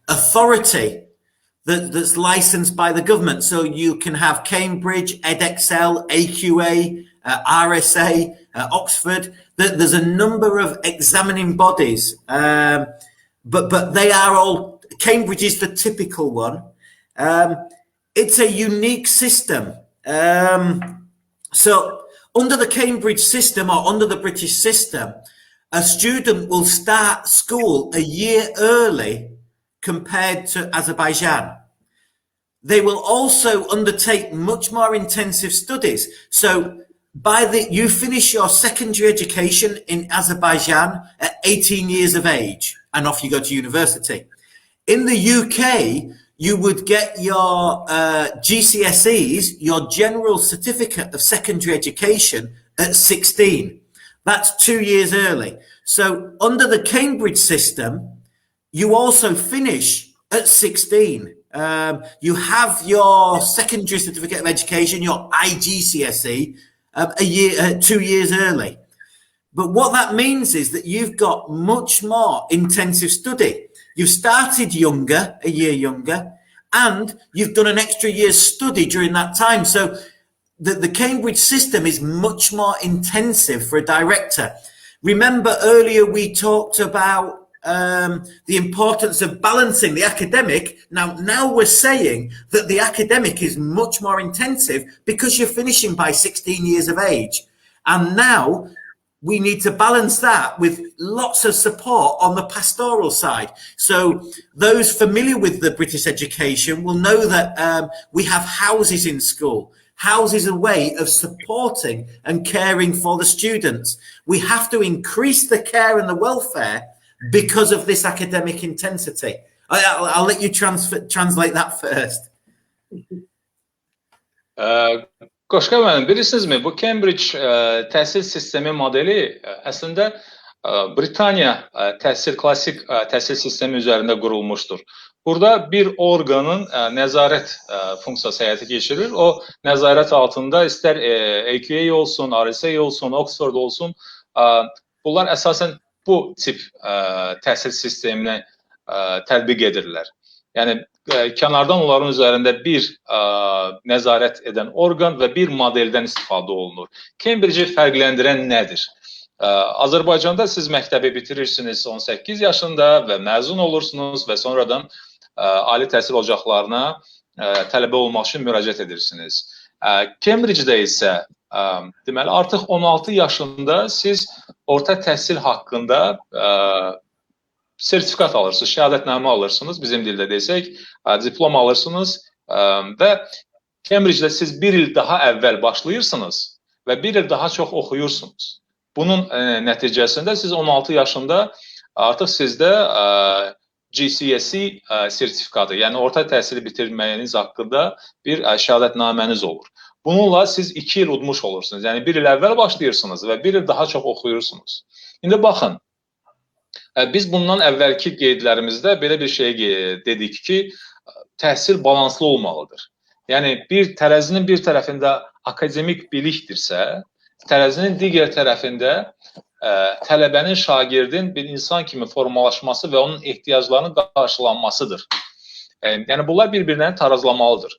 Speaker 2: authority that's licensed by the government. So you can have Cambridge, EdXL, AQA, RSA, Oxford. There's a number of examining bodies, but they are all, Cambridge is the typical one. It's a unique system. So under the Cambridge system or under the British system, a student will start school a year early compared to Azerbaijan. They will also undertake much more intensive studies. So you finish your secondary education in Azerbaijan at 18 years of age and off you go to university. In the UK, you would get your GCSEs, your General Certificate of Secondary Education, at 16. That's 2 years early. So under the Cambridge system, you also finish at 16. You have your secondary certificate of education, your IGCSE, 2 years early. But what that means is that you've got much more intensive study. You've started younger, a year younger, and you've done an extra year's study during that time. So the Cambridge system is much more intensive for a director. Remember earlier we talked about the importance of balancing the academic. Now we're saying that the academic is much more intensive because you're finishing by 16 years of age. And now we need to balance that with lots of support on the pastoral side. So those familiar with the British education will know that we have houses in school. House is a way of supporting and caring for the students. We have to increase the care and the welfare because of this academic intensity. I'll let you translate that first.
Speaker 3: Qoşqar müəllim, bilirsinizmi, bu Cambridge təhsil sistemi modeli əslində Britaniya klassik təhsil sistemi üzərində qurulmuşdur. Burada bir orqanın nəzarət funksiyası həyata keçirir. O nəzarət altında istər AQA olsun, RSA olsun, Oxford olsun, bunlar əsasən bu tip təhsil sisteminə tətbiq edirlər. Yəni, kənardan onların üzərində bir nəzarət edən orqan və bir modeldən istifadə olunur. Cambridge-i fərqləndirən nədir? Azərbaycanda siz məktəbi bitirirsiniz 18 yaşında və məzun olursunuz və sonradan ali təhsil ocaqlarına tələbə olmaq üçün müraciət edirsiniz. Cambridge-də isə deməli, artıq 16 yaşında siz orta təhsil haqqında sertifikat alırsınız, şəhadətnamə alırsınız, bizim dildə desək, diplom alırsınız və Cambridge-də siz bir il daha əvvəl başlayırsınız və bir il daha çox oxuyursunuz. Bunun nəticəsində siz 16 yaşında artıq sizdə GCSE sertifikatı, yəni orta təhsili bitirməyiniz haqqında bir şəhadətnaməniz olur. Bununla siz 2 il udmuş olursunuz. Yəni bir il əvvəl başlayırsınız və bir il daha çox oxuyursunuz. İndi baxın, biz bundan əvvəlki qeydlərimizdə belə bir şey dedik ki, təhsil balanslı olmalıdır. Yəni, bir tərəzinin bir tərəfində akademik bilikdirsə, tərəzinin digər tərəfində tələbənin, şagirdin bir insan kimi formalaşması və onun ehtiyaclarının qarşılanmasıdır. Yəni, bunlar bir-birini tarazlamalıdır.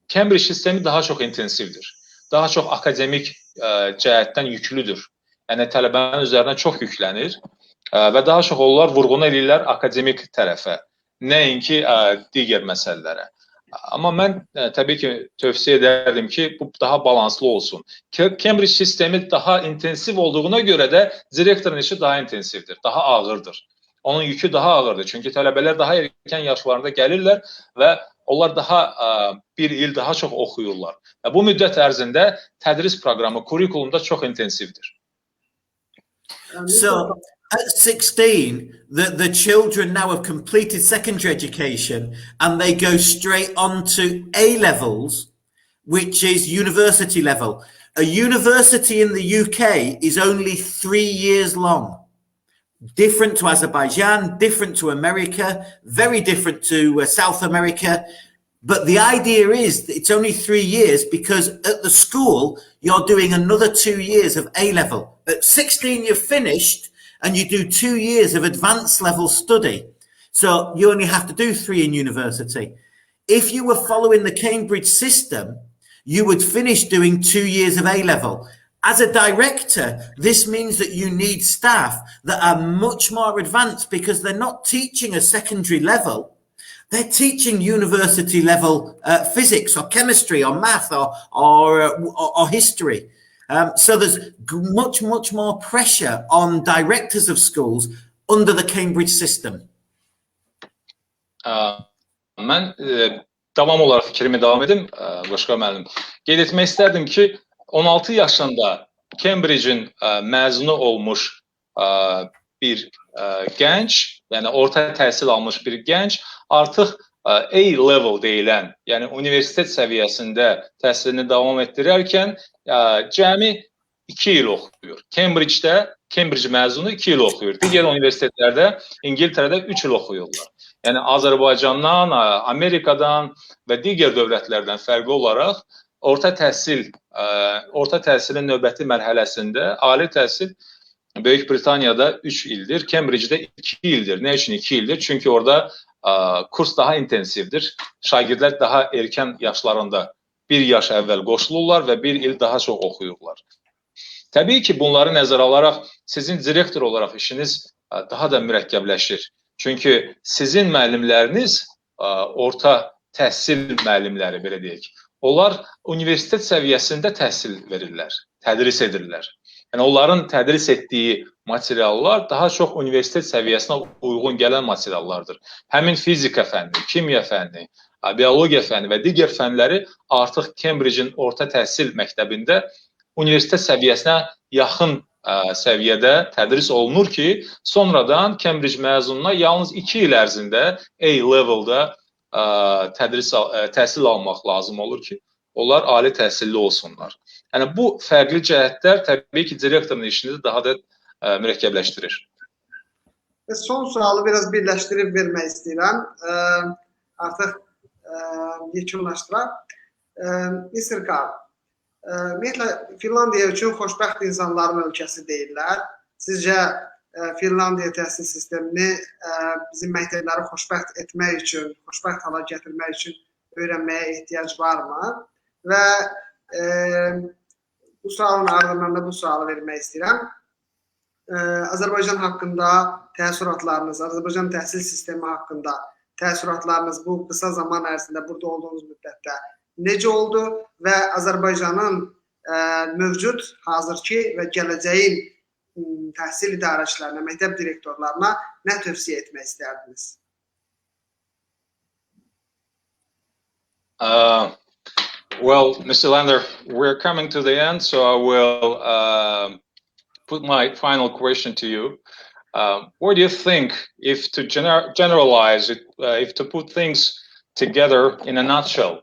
Speaker 3: Cambridge sistemi daha çox intensivdir. Daha çox akademik cəhətdən yüklüdür. Yəni, tələbənin üzərinə çox yüklənir. Və daha çox onlar vurğunu edirlər akademik tərəfə, nəinki digər məsələlərə. Amma mən təbii ki, tövsiyə edərdim ki, bu daha balanslı olsun. Cambridge sistemi daha intensiv olduğuna görə də direktorun işi daha intensivdir, daha ağırdır. Onun yükü daha ağırdır. Çünki tələbələr daha erkən yaşlarında gəlirlər və onlar daha bir il daha çox oxuyurlar. Və bu müddət ərzində tədris proqramı, kurikulumda çox intensivdir.
Speaker 2: So, at 16, the children now have completed secondary education and they go straight on to A-levels, which is university level. A university in the UK is only 3 years long. Different to Azerbaijan, different to America, very different to South America. But the idea is that it's only 3 years because at the school, you're doing another 2 years of A-level. At 16, you've finished and you do 2 years of advanced level study. So you only have to do 3 in university. If you were following the Cambridge system, you would finish doing 2 years of A-level. As a director, this means that you need staff that are much more advanced because they're not teaching a secondary level. They're teaching university level physics or chemistry or math or history. So there's much more pressure on directors of schools under the Cambridge system.
Speaker 3: Mən davam olaraq fikrimi davam edim, Qoşqar müəllim. Qeyd etmək istərdim ki, 16 yaşında Cambridge-in məzunu olmuş bir gənc, yəni orta təhsil almış bir gənc artıq A-level deyilən, yəni universitet səviyyəsində təhsilini davam etdirərkən cəmi 2 il oxuyur. Cambridge məzunu 2 il oxuyur. Digər universitetlərdə, İngiltərədə 3 il oxuyurlar. Yəni Azərbaycandan, Amerikadan və digər dövlətlərdən fərqli olaraq orta təhsilin növbəti mərhələsində ali təhsil Böyük Britaniyada 3 ildir, Cambridge-də 2 ildir. Nə üçün 2 ildir? Çünki orada kurs daha intensivdir. Şagirdlər daha erkən yaşlarında 1 yaş əvvəl qoşulurlar və 1 il daha çox oxuyurlar. Təbii ki, bunları nəzərə alaraq sizin direktor olaraq işiniz daha da mürəkkəbləşir. Çünki sizin müəllimləriniz orta təhsil müəllimləri, belə deyək. Onlar universitet səviyyəsində təhsil verirlər, tədris edirlər. Yəni, onların tədris etdiyi materiallar daha çox universitet səviyyəsinə uyğun gələn materiallardır. Həmin fizika fənni, kimya fənni, biologiya fənni və digər fənləri artıq Cambridge-in orta təhsil məktəbində universitet səviyyəsinə yaxın səviyyədə tədris olunur ki, sonradan Cambridge məzununa yalnız 2 il ərzində A-level'da təhsil almaq lazım olur ki, onlar ali təhsilli olsunlar. Yəni, bu fərqli cəhətlər təbii ki, direktorun işini daha da mürəkkəbləşdirir.
Speaker 1: Son sualı biraz birləşdirib vermək istəyirəm. Artıq yekunlaşdıraq. Mr. Carl, ümumiyyətlə, Finlandiya üçün xoşbəxt insanların ölkəsi deyirlər. Sizcə, Finlandiya təhsil sistemini bizim məktəbləri xoşbəxt etmək üçün, xoşbəxt hala gətirmək üçün öyrənməyə ehtiyac varmı? Və bu sualın ardından da bu sualı vermək istəyirəm. Azərbaycan haqqında təəssüratlarınız, Azərbaycan təhsil sistemi haqqında təəssüratlarınız bu qısa zaman ərzində burada olduğunuz müddətdə necə oldu və Azərbaycanın mövcud, hazırki və gələcəyin təhsil idarəçilərinə, məktəb direktorlarına nə tövsiyə etmək istərdiniz?
Speaker 3: Well, Mr. Lander, we're coming to the end, so I will put my final question to you. What do you think, if to generalize it, if to put things together in a nutshell,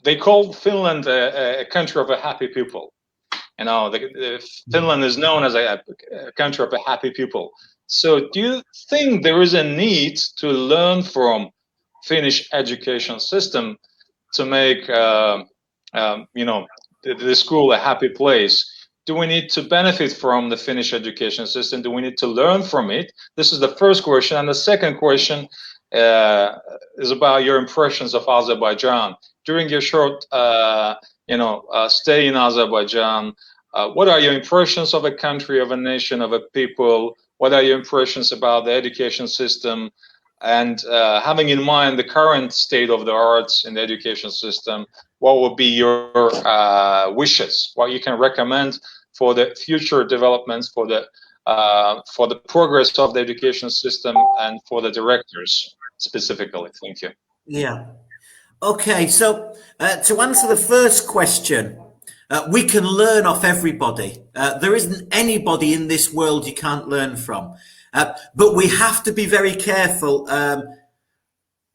Speaker 3: they call Finland a country of a happy people. You know, Finland is known as a country of a happy people. So do you think there is a need to learn from Finnish education system to make, you know, the school a happy place? Do we need to benefit from the Finnish education system? Do we need to learn from it? This is the first question. And the second question is about your impressions of Azerbaijan. During your short, stay in Azerbaijan, what are your impressions of a country, of a nation, of a people? What are your impressions about the education system? And having in mind the current state of the arts in the education system, what would be your wishes? What you can recommend for the future developments, for the progress of the education system, and for the directors specifically? Thank you.
Speaker 2: Yeah. Okay. So to answer the first question, we can learn off everybody. There isn't anybody in this world you can't learn from. But we have to be very careful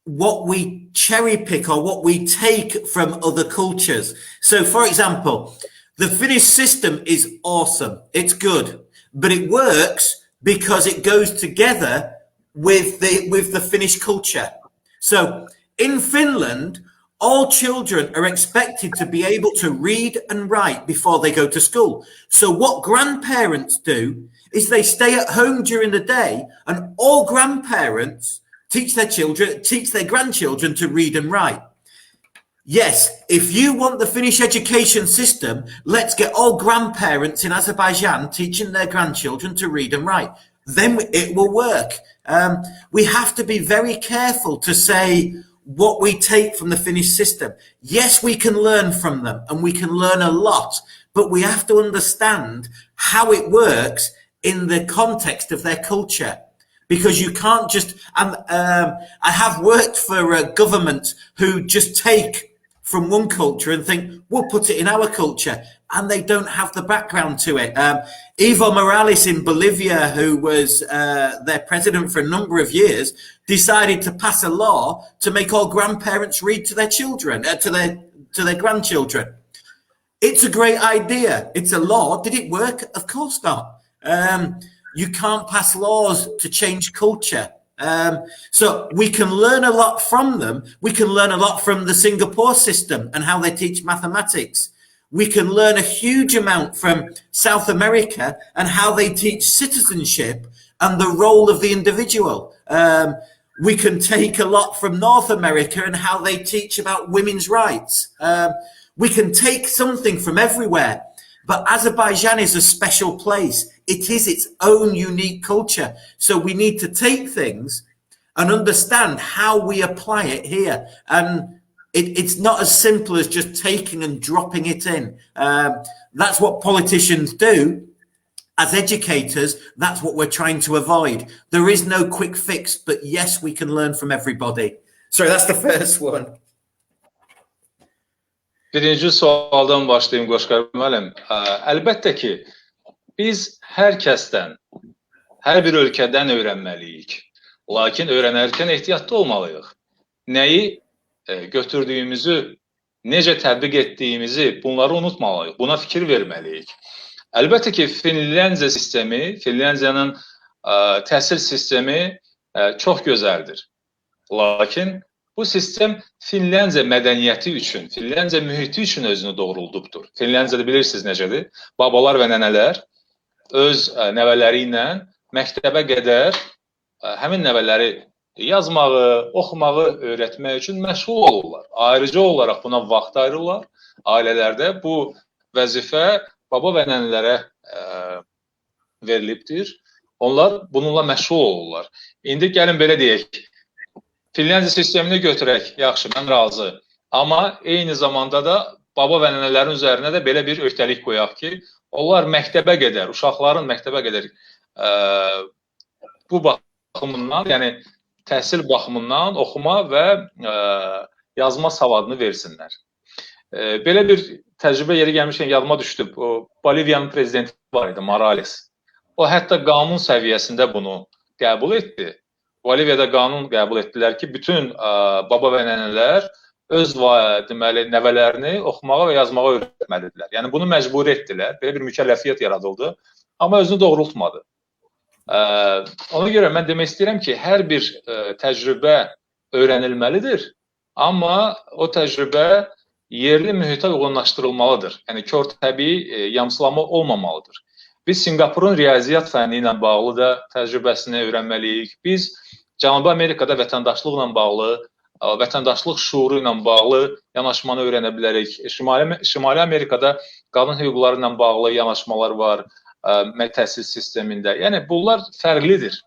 Speaker 2: what we cherry pick or what we take from other cultures. So, for example, the Finnish system is awesome. It's good, but it works because it goes together with the Finnish culture. So, in Finland, all children are expected to be able to read and write before they go to school. So, what grandparents do is they stay at home during the day, and all grandparents teach their grandchildren to read and write. Yes, if you want the Finnish education system, let's get all grandparents in Azerbaijan teaching their grandchildren to read and write. Then it will work. We have to be very careful to say what we take from the Finnish system. Yes, we can learn from them, and we can learn a lot, but we have to understand how it works in the context of their culture, because you can't just, I have worked for a government who just take from one culture and think, we'll put it in our culture, and they don't have the background to it. Evo Morales in Bolivia, who was their president for a number of years, decided to pass a law to make all grandparents read to their children, to their grandchildren. It's a great idea. It's a law. Did it work? Of course not. You can't pass laws to change culture. So we can learn a lot from them. We can learn a lot from the Singapore system and how they teach mathematics. We can learn a huge amount from South America and how they teach citizenship and the role of the individual. We can take a lot from North America and how they teach about women's rights. We can take something from everywhere. But Azerbaijan is a special place. It is its own unique culture. So we need to take things and understand how we apply it here. And it's not as simple as just taking and dropping it in. That's what politicians do. As educators, that's what we're trying to avoid. There is no quick fix, but yes, we can learn from everybody. Sorry, that's the first one.
Speaker 3: Birinci sualdan başlayayım Qoşqar müəllim. Əlbəttə ki, biz hər kəsdən, hər bir ölkədən öyrənməliyik. Lakin öyrənərkən ehtiyatlı olmalıyıq. Nəyi götürdüyümüzü, necə tətbiq etdiyimizi, bunları unutmalıyıq. Buna fikir verməliyik. Əlbəttə ki, Finlandiya sistemi, Finlandiyanın təhsil sistemi çox gözəldir. Lakin bu sistem Finlandiya mədəniyyəti üçün, Finlandiya mühiti üçün özünü doğruldubdur. Finlandiyada bilirsiniz necədir? Babalar və nənələr öz nəvələri ilə məktəbə qədər həmin nəvələri yazmağı, oxumağı öyrətmək üçün məşğul olurlar. Ayrıca olaraq buna vaxt ayırırlar. Ailələrdə bu vəzifə baba və nənələrə verilibdir. Onlar bununla məşğul olurlar. İndi gəlin belə deyək. Finlandiya sistemini götürək, yaxşı, mən razı. Amma eyni zamanda da baba və nənələrin üzərinə də belə bir öhdəlik qoyaq ki, onlar məktəbə qədər, uşaqların məktəbə qədər bu baxımından, yəni təhsil baxımından oxuma və yazma savadını versinlər. Belə bir təcrübə yeri gəlmişkən yadıma düşdü. Boliviyanın prezidenti var idi, Morales. O hətta qanun səviyyəsində bunu qəbul etdi. Boliviyada qanun qəbul etdilər ki, bütün baba və nənələr öz deməli nəvələrini oxumağa və yazmağa öyrətməlidirlər. Yəni bunu məcburi etdilər. Belə bir mükəlləfiyyət yaradıldı, amma özünü doğrultmadı. Ona görə mən demək istəyirəm ki, hər bir təcrübə öyrənilməlidir, amma o təcrübə yerli mühitə uyğunlaşdırılmalıdır. Yəni kör təbii yamsılama olmamalıdır. Biz Singapurun riyaziyyat fənni ilə bağlı da təcrübəsini öyrənməliyik. Biz Cənubi Amerikada vətəndaşlıqla bağlı, vətəndaşlıq şuuru ilə bağlı yanaşmanı öyrənə bilərik. Şimali Amerikada qadın hüquqları ilə bağlı yanaşmalar var təhsil sistemində. Yəni bunlar fərqlidir.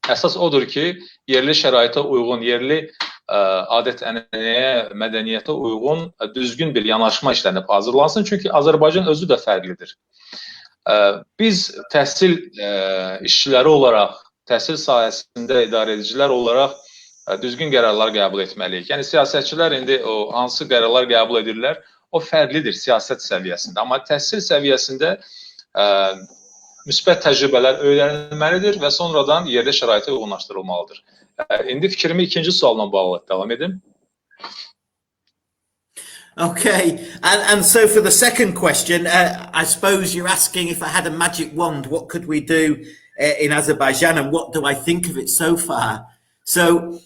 Speaker 3: Əsas odur ki, yerli şəraitə uyğun, yerli adət-ənənəyə, mədəniyyətə uyğun düzgün bir yanaşma işlənib hazırlansın. Çünki Azərbaycan özü də fərqlidir. Biz təhsil işçiləri olaraq, təhsil sahəsində idarə edicilər olaraq düzgün qərarlar qəbul etməliyik. Yəni siyasətçilər indi hansı qərarlar qəbul edirlər, o fərqlidir siyasət səviyyəsində. Amma təhsil səviyyəsində müsbət təcrübələr öyrənilməlidir və sonradan yerli şəraitə uyğunlaşdırılmalıdır. İndi fikrimi ikinci sualla bağlı davam edim.
Speaker 2: Okay, and so for the second question, I suppose you're asking if I had a magic wand, what could we do in Azerbaijan and what do I think of it so far? So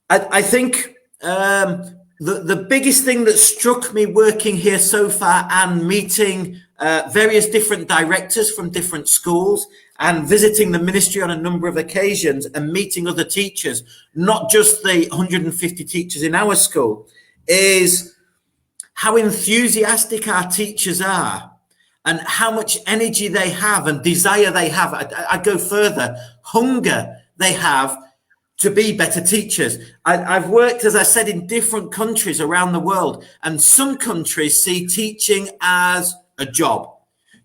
Speaker 2: I think the biggest thing that struck me working here so far and meeting various different directors from different schools and visiting the ministry on a number of occasions and meeting other teachers, not just the 150 teachers in our school, is how enthusiastic our teachers are and how much energy they have and desire they have. I go further, hunger they have to be better teachers. I've worked, as I said, in different countries around the world, and some countries see teaching as a job.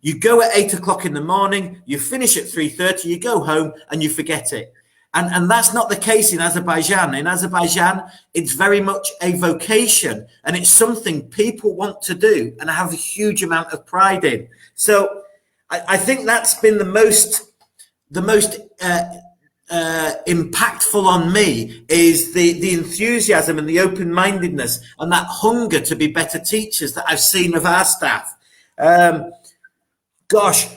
Speaker 2: You go at 8 o'clock in the morning, you finish at 3:30, you go home and you forget it. And that's not the case in Azerbaijan. In Azerbaijan, it's very much a vocation and it's something people want to do and have a huge amount of pride in. So I think that's been the most impactful on me is the enthusiasm and the open-mindedness and that hunger to be better teachers that I've seen of our staff. Gosh,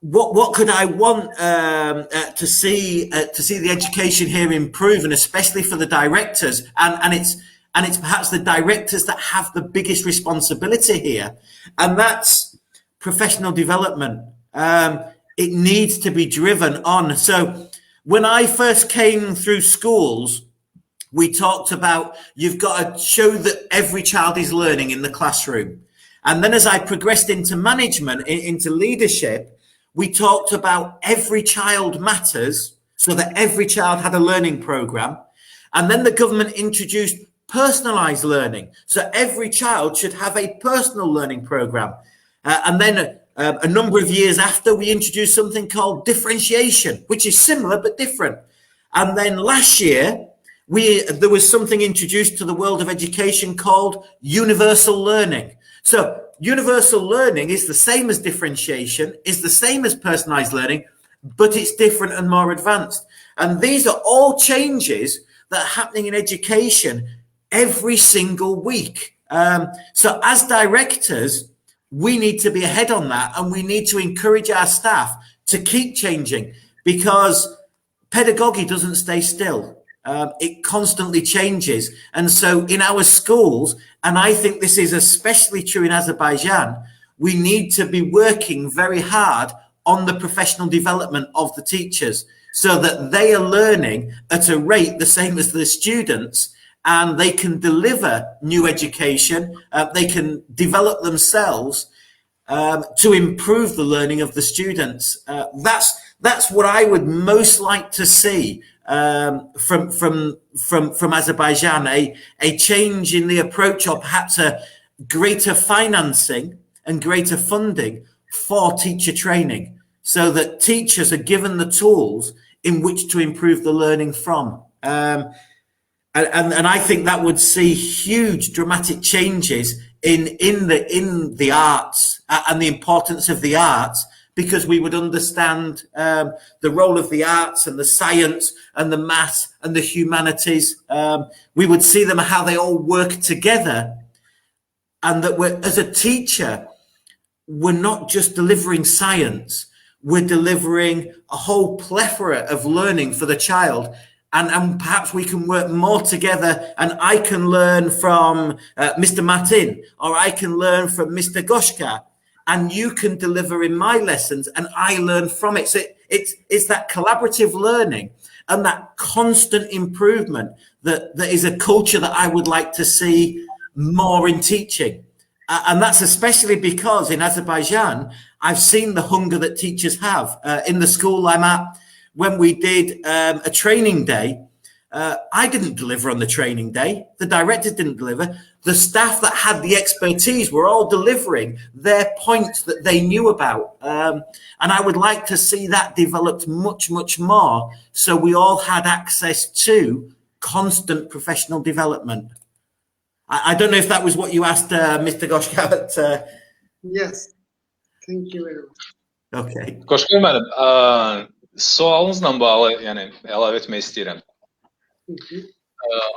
Speaker 2: what could I want to see the education here improve, and especially for the directors, and it's perhaps the directors that have the biggest responsibility here, and that's professional development. It needs to be driven on. So when I first came through schools, we talked about you've got to show that every child is learning in the classroom. And then as I progressed into management, into leadership, we talked about every child matters, so that every child had a learning program. And then the government introduced personalized learning. So every child should have a personal learning program. And then a number of years after, we introduced something called differentiation, which is similar but different. And then last year, there was something introduced to the world of education called universal learning. So universal learning is the same as differentiation, is the same as personalized learning, but it's different and more advanced. And these are all changes that are happening in education every single week. So as directors, we need to be ahead on that, and we need to encourage our staff to keep changing, because pedagogy doesn't stay still. It constantly changes. And so in our schools, and I think this is especially true in Azerbaijan, we need to be working very hard on the professional development of the teachers, so that they are learning at a rate the same as the students, and they can deliver new education, they can develop themselves to improve the learning of the students. That's what I would most like to see from Azerbaijan, a change in the approach, or perhaps a greater financing and greater funding for teacher training, so that teachers are given the tools in which to improve the learning from. And I think that would see huge dramatic changes in the arts and the importance of the arts, because we would understand the role of the arts and the science and the maths and the humanities. We would see them, how they all work together, and that as a teacher, we're not just delivering science, we're delivering a whole plethora of learning for the child. And perhaps we can work more together, and I can learn from Mr. Martin, or I can learn from Mr. Qoşqar, and you can deliver in my lessons, and I learn from it. So it's that collaborative learning and that constant improvement that is a culture that I would like to see more in teaching. And that's especially because in Azerbaijan, I've seen the hunger that teachers have. In the school I'm at, when we did a training day, I didn't deliver on the training day. The directors didn't deliver. The staff that had the expertise were all delivering their points that they knew about. And I would like to see that developed much, much more, so we all had access to constant professional development. I don't know if that was what you asked, Mr. Qoşqar, but...
Speaker 1: Yes. Thank you very much.
Speaker 2: Okay.
Speaker 3: Qoşqar müəllim, sualınızla bağlı, yəni əlavə etmək istəyirəm.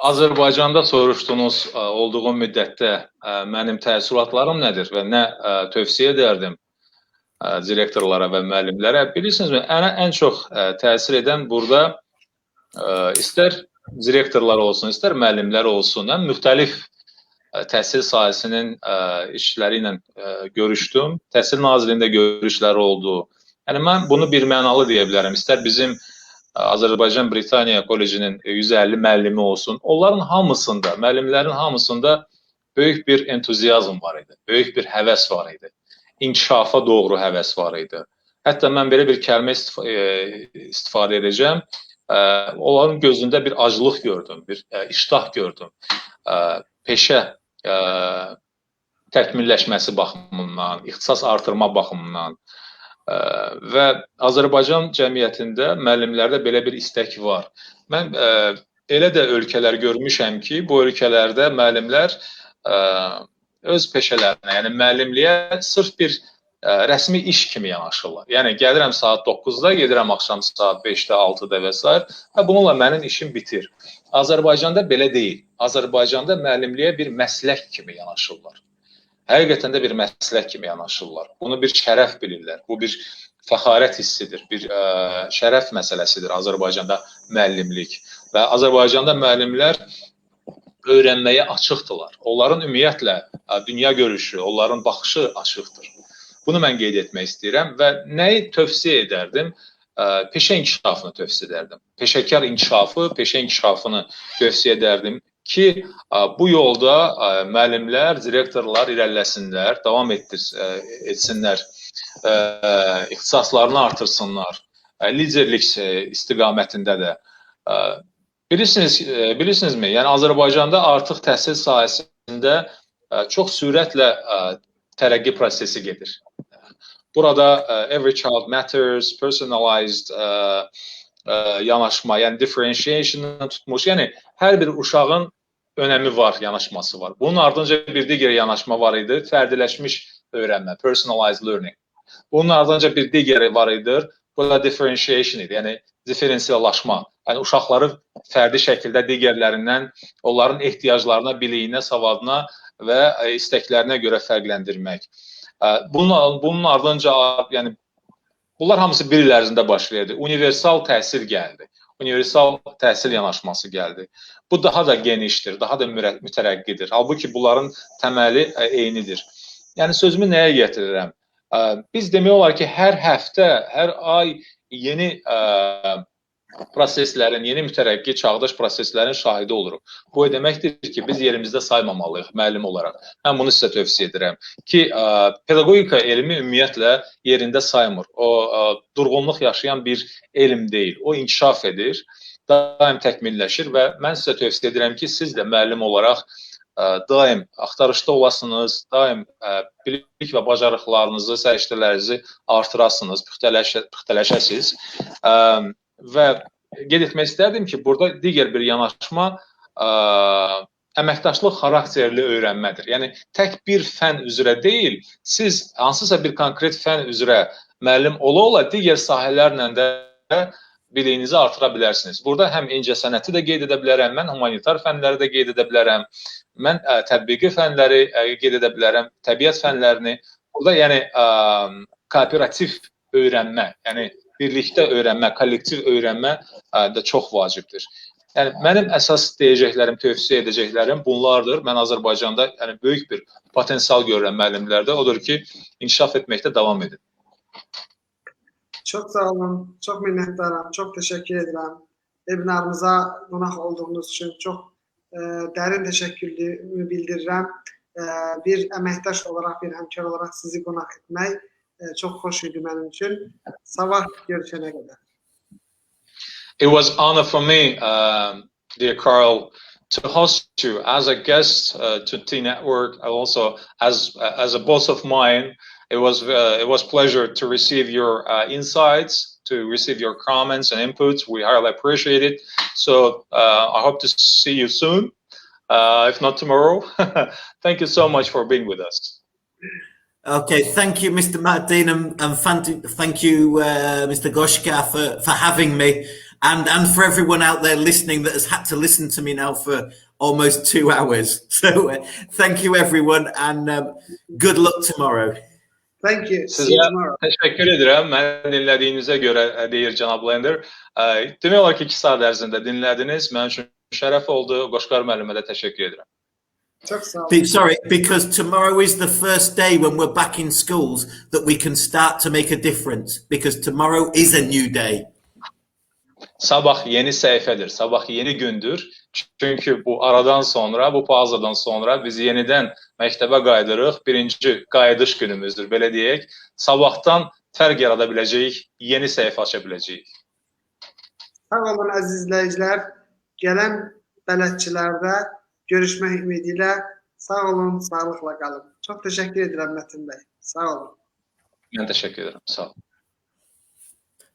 Speaker 3: Azərbaycanda soruşduğunuz olduğum müddətdə mənim təəssüratlarım nədir və nə tövsiyə edərdim direktorlara və müəllimlərə? Bilirsinizmi, ən çox təsir edən burada istər direktorlar olsun, istər müəllimlər olsun, müxtəlif təhsil sahəsinin işçiləri ilə görüşdüm. Təhsil Nazirliyində görüşləri oldu. Yəni mən bunu bir mənalı deyə bilərəm. İstər bizim Azərbaycan Britaniya Kollecinin 150 müəllimi olsun. Onların hamısında, müəllimlərin hamısında böyük bir entuziazm var idi. Böyük bir həvəs var idi. İnkişafa doğru həvəs var idi. Hətta mən belə bir kəlmə istifadə edəcəm. Onların gözündə bir aclıq gördüm, bir iştah gördüm. Peşə təkmilləşməsi baxımından, ixtisas artırma baxımından və Azərbaycan cəmiyyətində müəllimlərdə belə bir istək var. Mən elə də ölkələr görmüşəm ki, bu ölkələrdə müəllimlər öz peşələrinə, yəni müəllimliyə sırf bir rəsmi iş kimi yanaşırlar. Yəni gəlirəm saat 9-da, gedirəm axşam saat 5-də, 6-da və s. və bununla mənim işim bitir. Azərbaycanda belə deyil. Azərbaycanda müəllimliyə bir məslək kimi yanaşırlar. Həqiqətən də bir məslək kimi yanaşırlar. Bunu bir şərəf bilirlər. Bu bir fəxarət hissidir, bir şərəf məsələsidir Azərbaycanda müəllimlik. Və Azərbaycanda müəllimlər öyrənməyə açıqdırlar. Onların ümumiyyətlə dünya görüşü, onların baxışı açıqdır. Bunu mən qeyd etmək istəyirəm və nəyi tövsiyə edərdim? Peşə inkişafını tövsiyə edərdim. Peşəkar inkişafı, peşə inkişafını tövsiyə edərdim. ki, bu yolda müəllimlər, direktorlar irəliləsinlər, davam etsinlər, ixtisaslarını artırsınlar, liderlik istiqamətində də. Bilirsinizmi, yəni Azərbaycanda artıq təhsil sahəsində çox sürətlə tərəqqi prosesi gedir. Burada every child matters, personalized yanaşma, yəni differentiation'dan tutmuş, yəni hər bir uşağın önəmi var, yanaşması var. Bunun ardınca bir digər yanaşma var idi, fərdiləşmiş öyrənmə, personalized learning. Bunun ardınca bir digəri var idi, bu da differentiation idi, yəni diferensiyalaşma. Yəni uşaqları fərdi şəkildə digərlərindən onların ehtiyaclarına, biliyinə, savadına və istəklərinə görə fərqləndirmək. Bunun ardınca, yəni bunlar hamısı bir il ərzində başlayırdı. Universal təhsil gəldi. Universal təhsil yanaşması gəldi. Bu daha da genişdir, daha da mütərəqqidir. Halbuki bunların təməli eynidir. Yəni sözümü nəyə gətirirəm? Biz demək olar ki, hər həftə, hər ay yeni proseslərin, yeni mütərəqqi çağdaş proseslərin şahidi oluruq. Bu deməkdir ki, biz yerimizdə saymamalıyıq müəllim olaraq. Mən bunu sizə tövsiyə edirəm ki, pedaqogika elmi ümumiyyətlə yerində saymır. O, durğunluq yaşayan bir elm deyil. O, inkişaf edir, daim təkmilləşir və mən sizə tövsiyə edirəm ki, siz də müəllim olaraq daim axtarışda olasınız, daim bilik və bacarıqlarınızı, səriştələrinizi artırasınız, püxtələşəsiniz. Və qeyd etmək istərdim ki, burada digər bir yanaşma əməkdaşlıq xarakterli öyrənmədir. Yəni, tək bir fən üzrə deyil, siz hansısa bir konkret fən üzrə müəllim ola-ola digər sahələrlə də biliyinizi artıra bilərsiniz. Burada həm incəsənəti də qeyd edə bilərəm, mən humanitar fənləri də qeyd edə bilərəm, mən tətbiqi fənləri qeyd edə bilərəm, təbiət fənlərini. Burada yəni kooperativ öyrənmə, yəni birlikdə öyrənmə, kollektiv öyrənmə də çox vacibdir. Yəni mənim əsas deyəcəklərim, tövsiyə edəcəklərim bunlardır. Mən Azərbaycanda yəni böyük bir potensial görürəm müəllimlərdə. Odur ki, inkişaf etməkdə davam edin.
Speaker 1: Çox sağ olun, çox minnətdaram, çox təşəkkür edirəm. Webinarımıza qonaq olduğunuz üçün çox dərin təşəkkürümü bildirirəm. Bir əməkdaş olaraq, bir həmkar olaraq sizi qonaq etmək çox xoş idi mənim üçün. Sabah görüşənə qədər.
Speaker 3: It was an honor for me, dear Carl, to host you as a guest to T-Network, and also as a boss of mine. It was pleasure to receive your insights, to receive your comments and inputs. We highly appreciate it. So I hope to see you soon, if not tomorrow. Thank you so much for being with us.
Speaker 2: Okay, thank you, Mr. Martin, and thank you, Mr. Qoşqar, for having me, and for everyone out there listening that has had to listen to me now for almost 2 hours. So thank you, everyone, and good luck tomorrow.
Speaker 1: Thank you. See you tomorrow.
Speaker 3: Təşəkkür edirəm. Məni dinlədiyinizə görə deyir cənab Blender. Demək olar ki, 2 saat ərzində dinlədiniz. Mənim üçün şərəf oldu. Qoşqar müəllimə də təşəkkür edirəm.
Speaker 1: Çok sağ olun.
Speaker 2: Sorry, because tomorrow is the first day when we're back in schools that we can start to make a difference. Because tomorrow is a new day.
Speaker 3: Sabah yeni səhifədir. Sabah yeni gündür. Çünki bu aradan sonra, bu pauzadan sonra biz yenidən məktəbə qayıdırıq. Birinci qayıdış günümüzdür, belə deyək. Sabahdan fərq yarada biləcəyik, yeni səhifə aça biləcəyik.
Speaker 1: Sağ olun əziz izləyicilər. Gələn bələdçilərdə görüşmək ümidilə. Sağ olun, sağlıqla qalın. Çox təşəkkür edirəm Mətin bəy. Sağ olun.
Speaker 3: Mən təşəkkür edirəm. Sağ olun.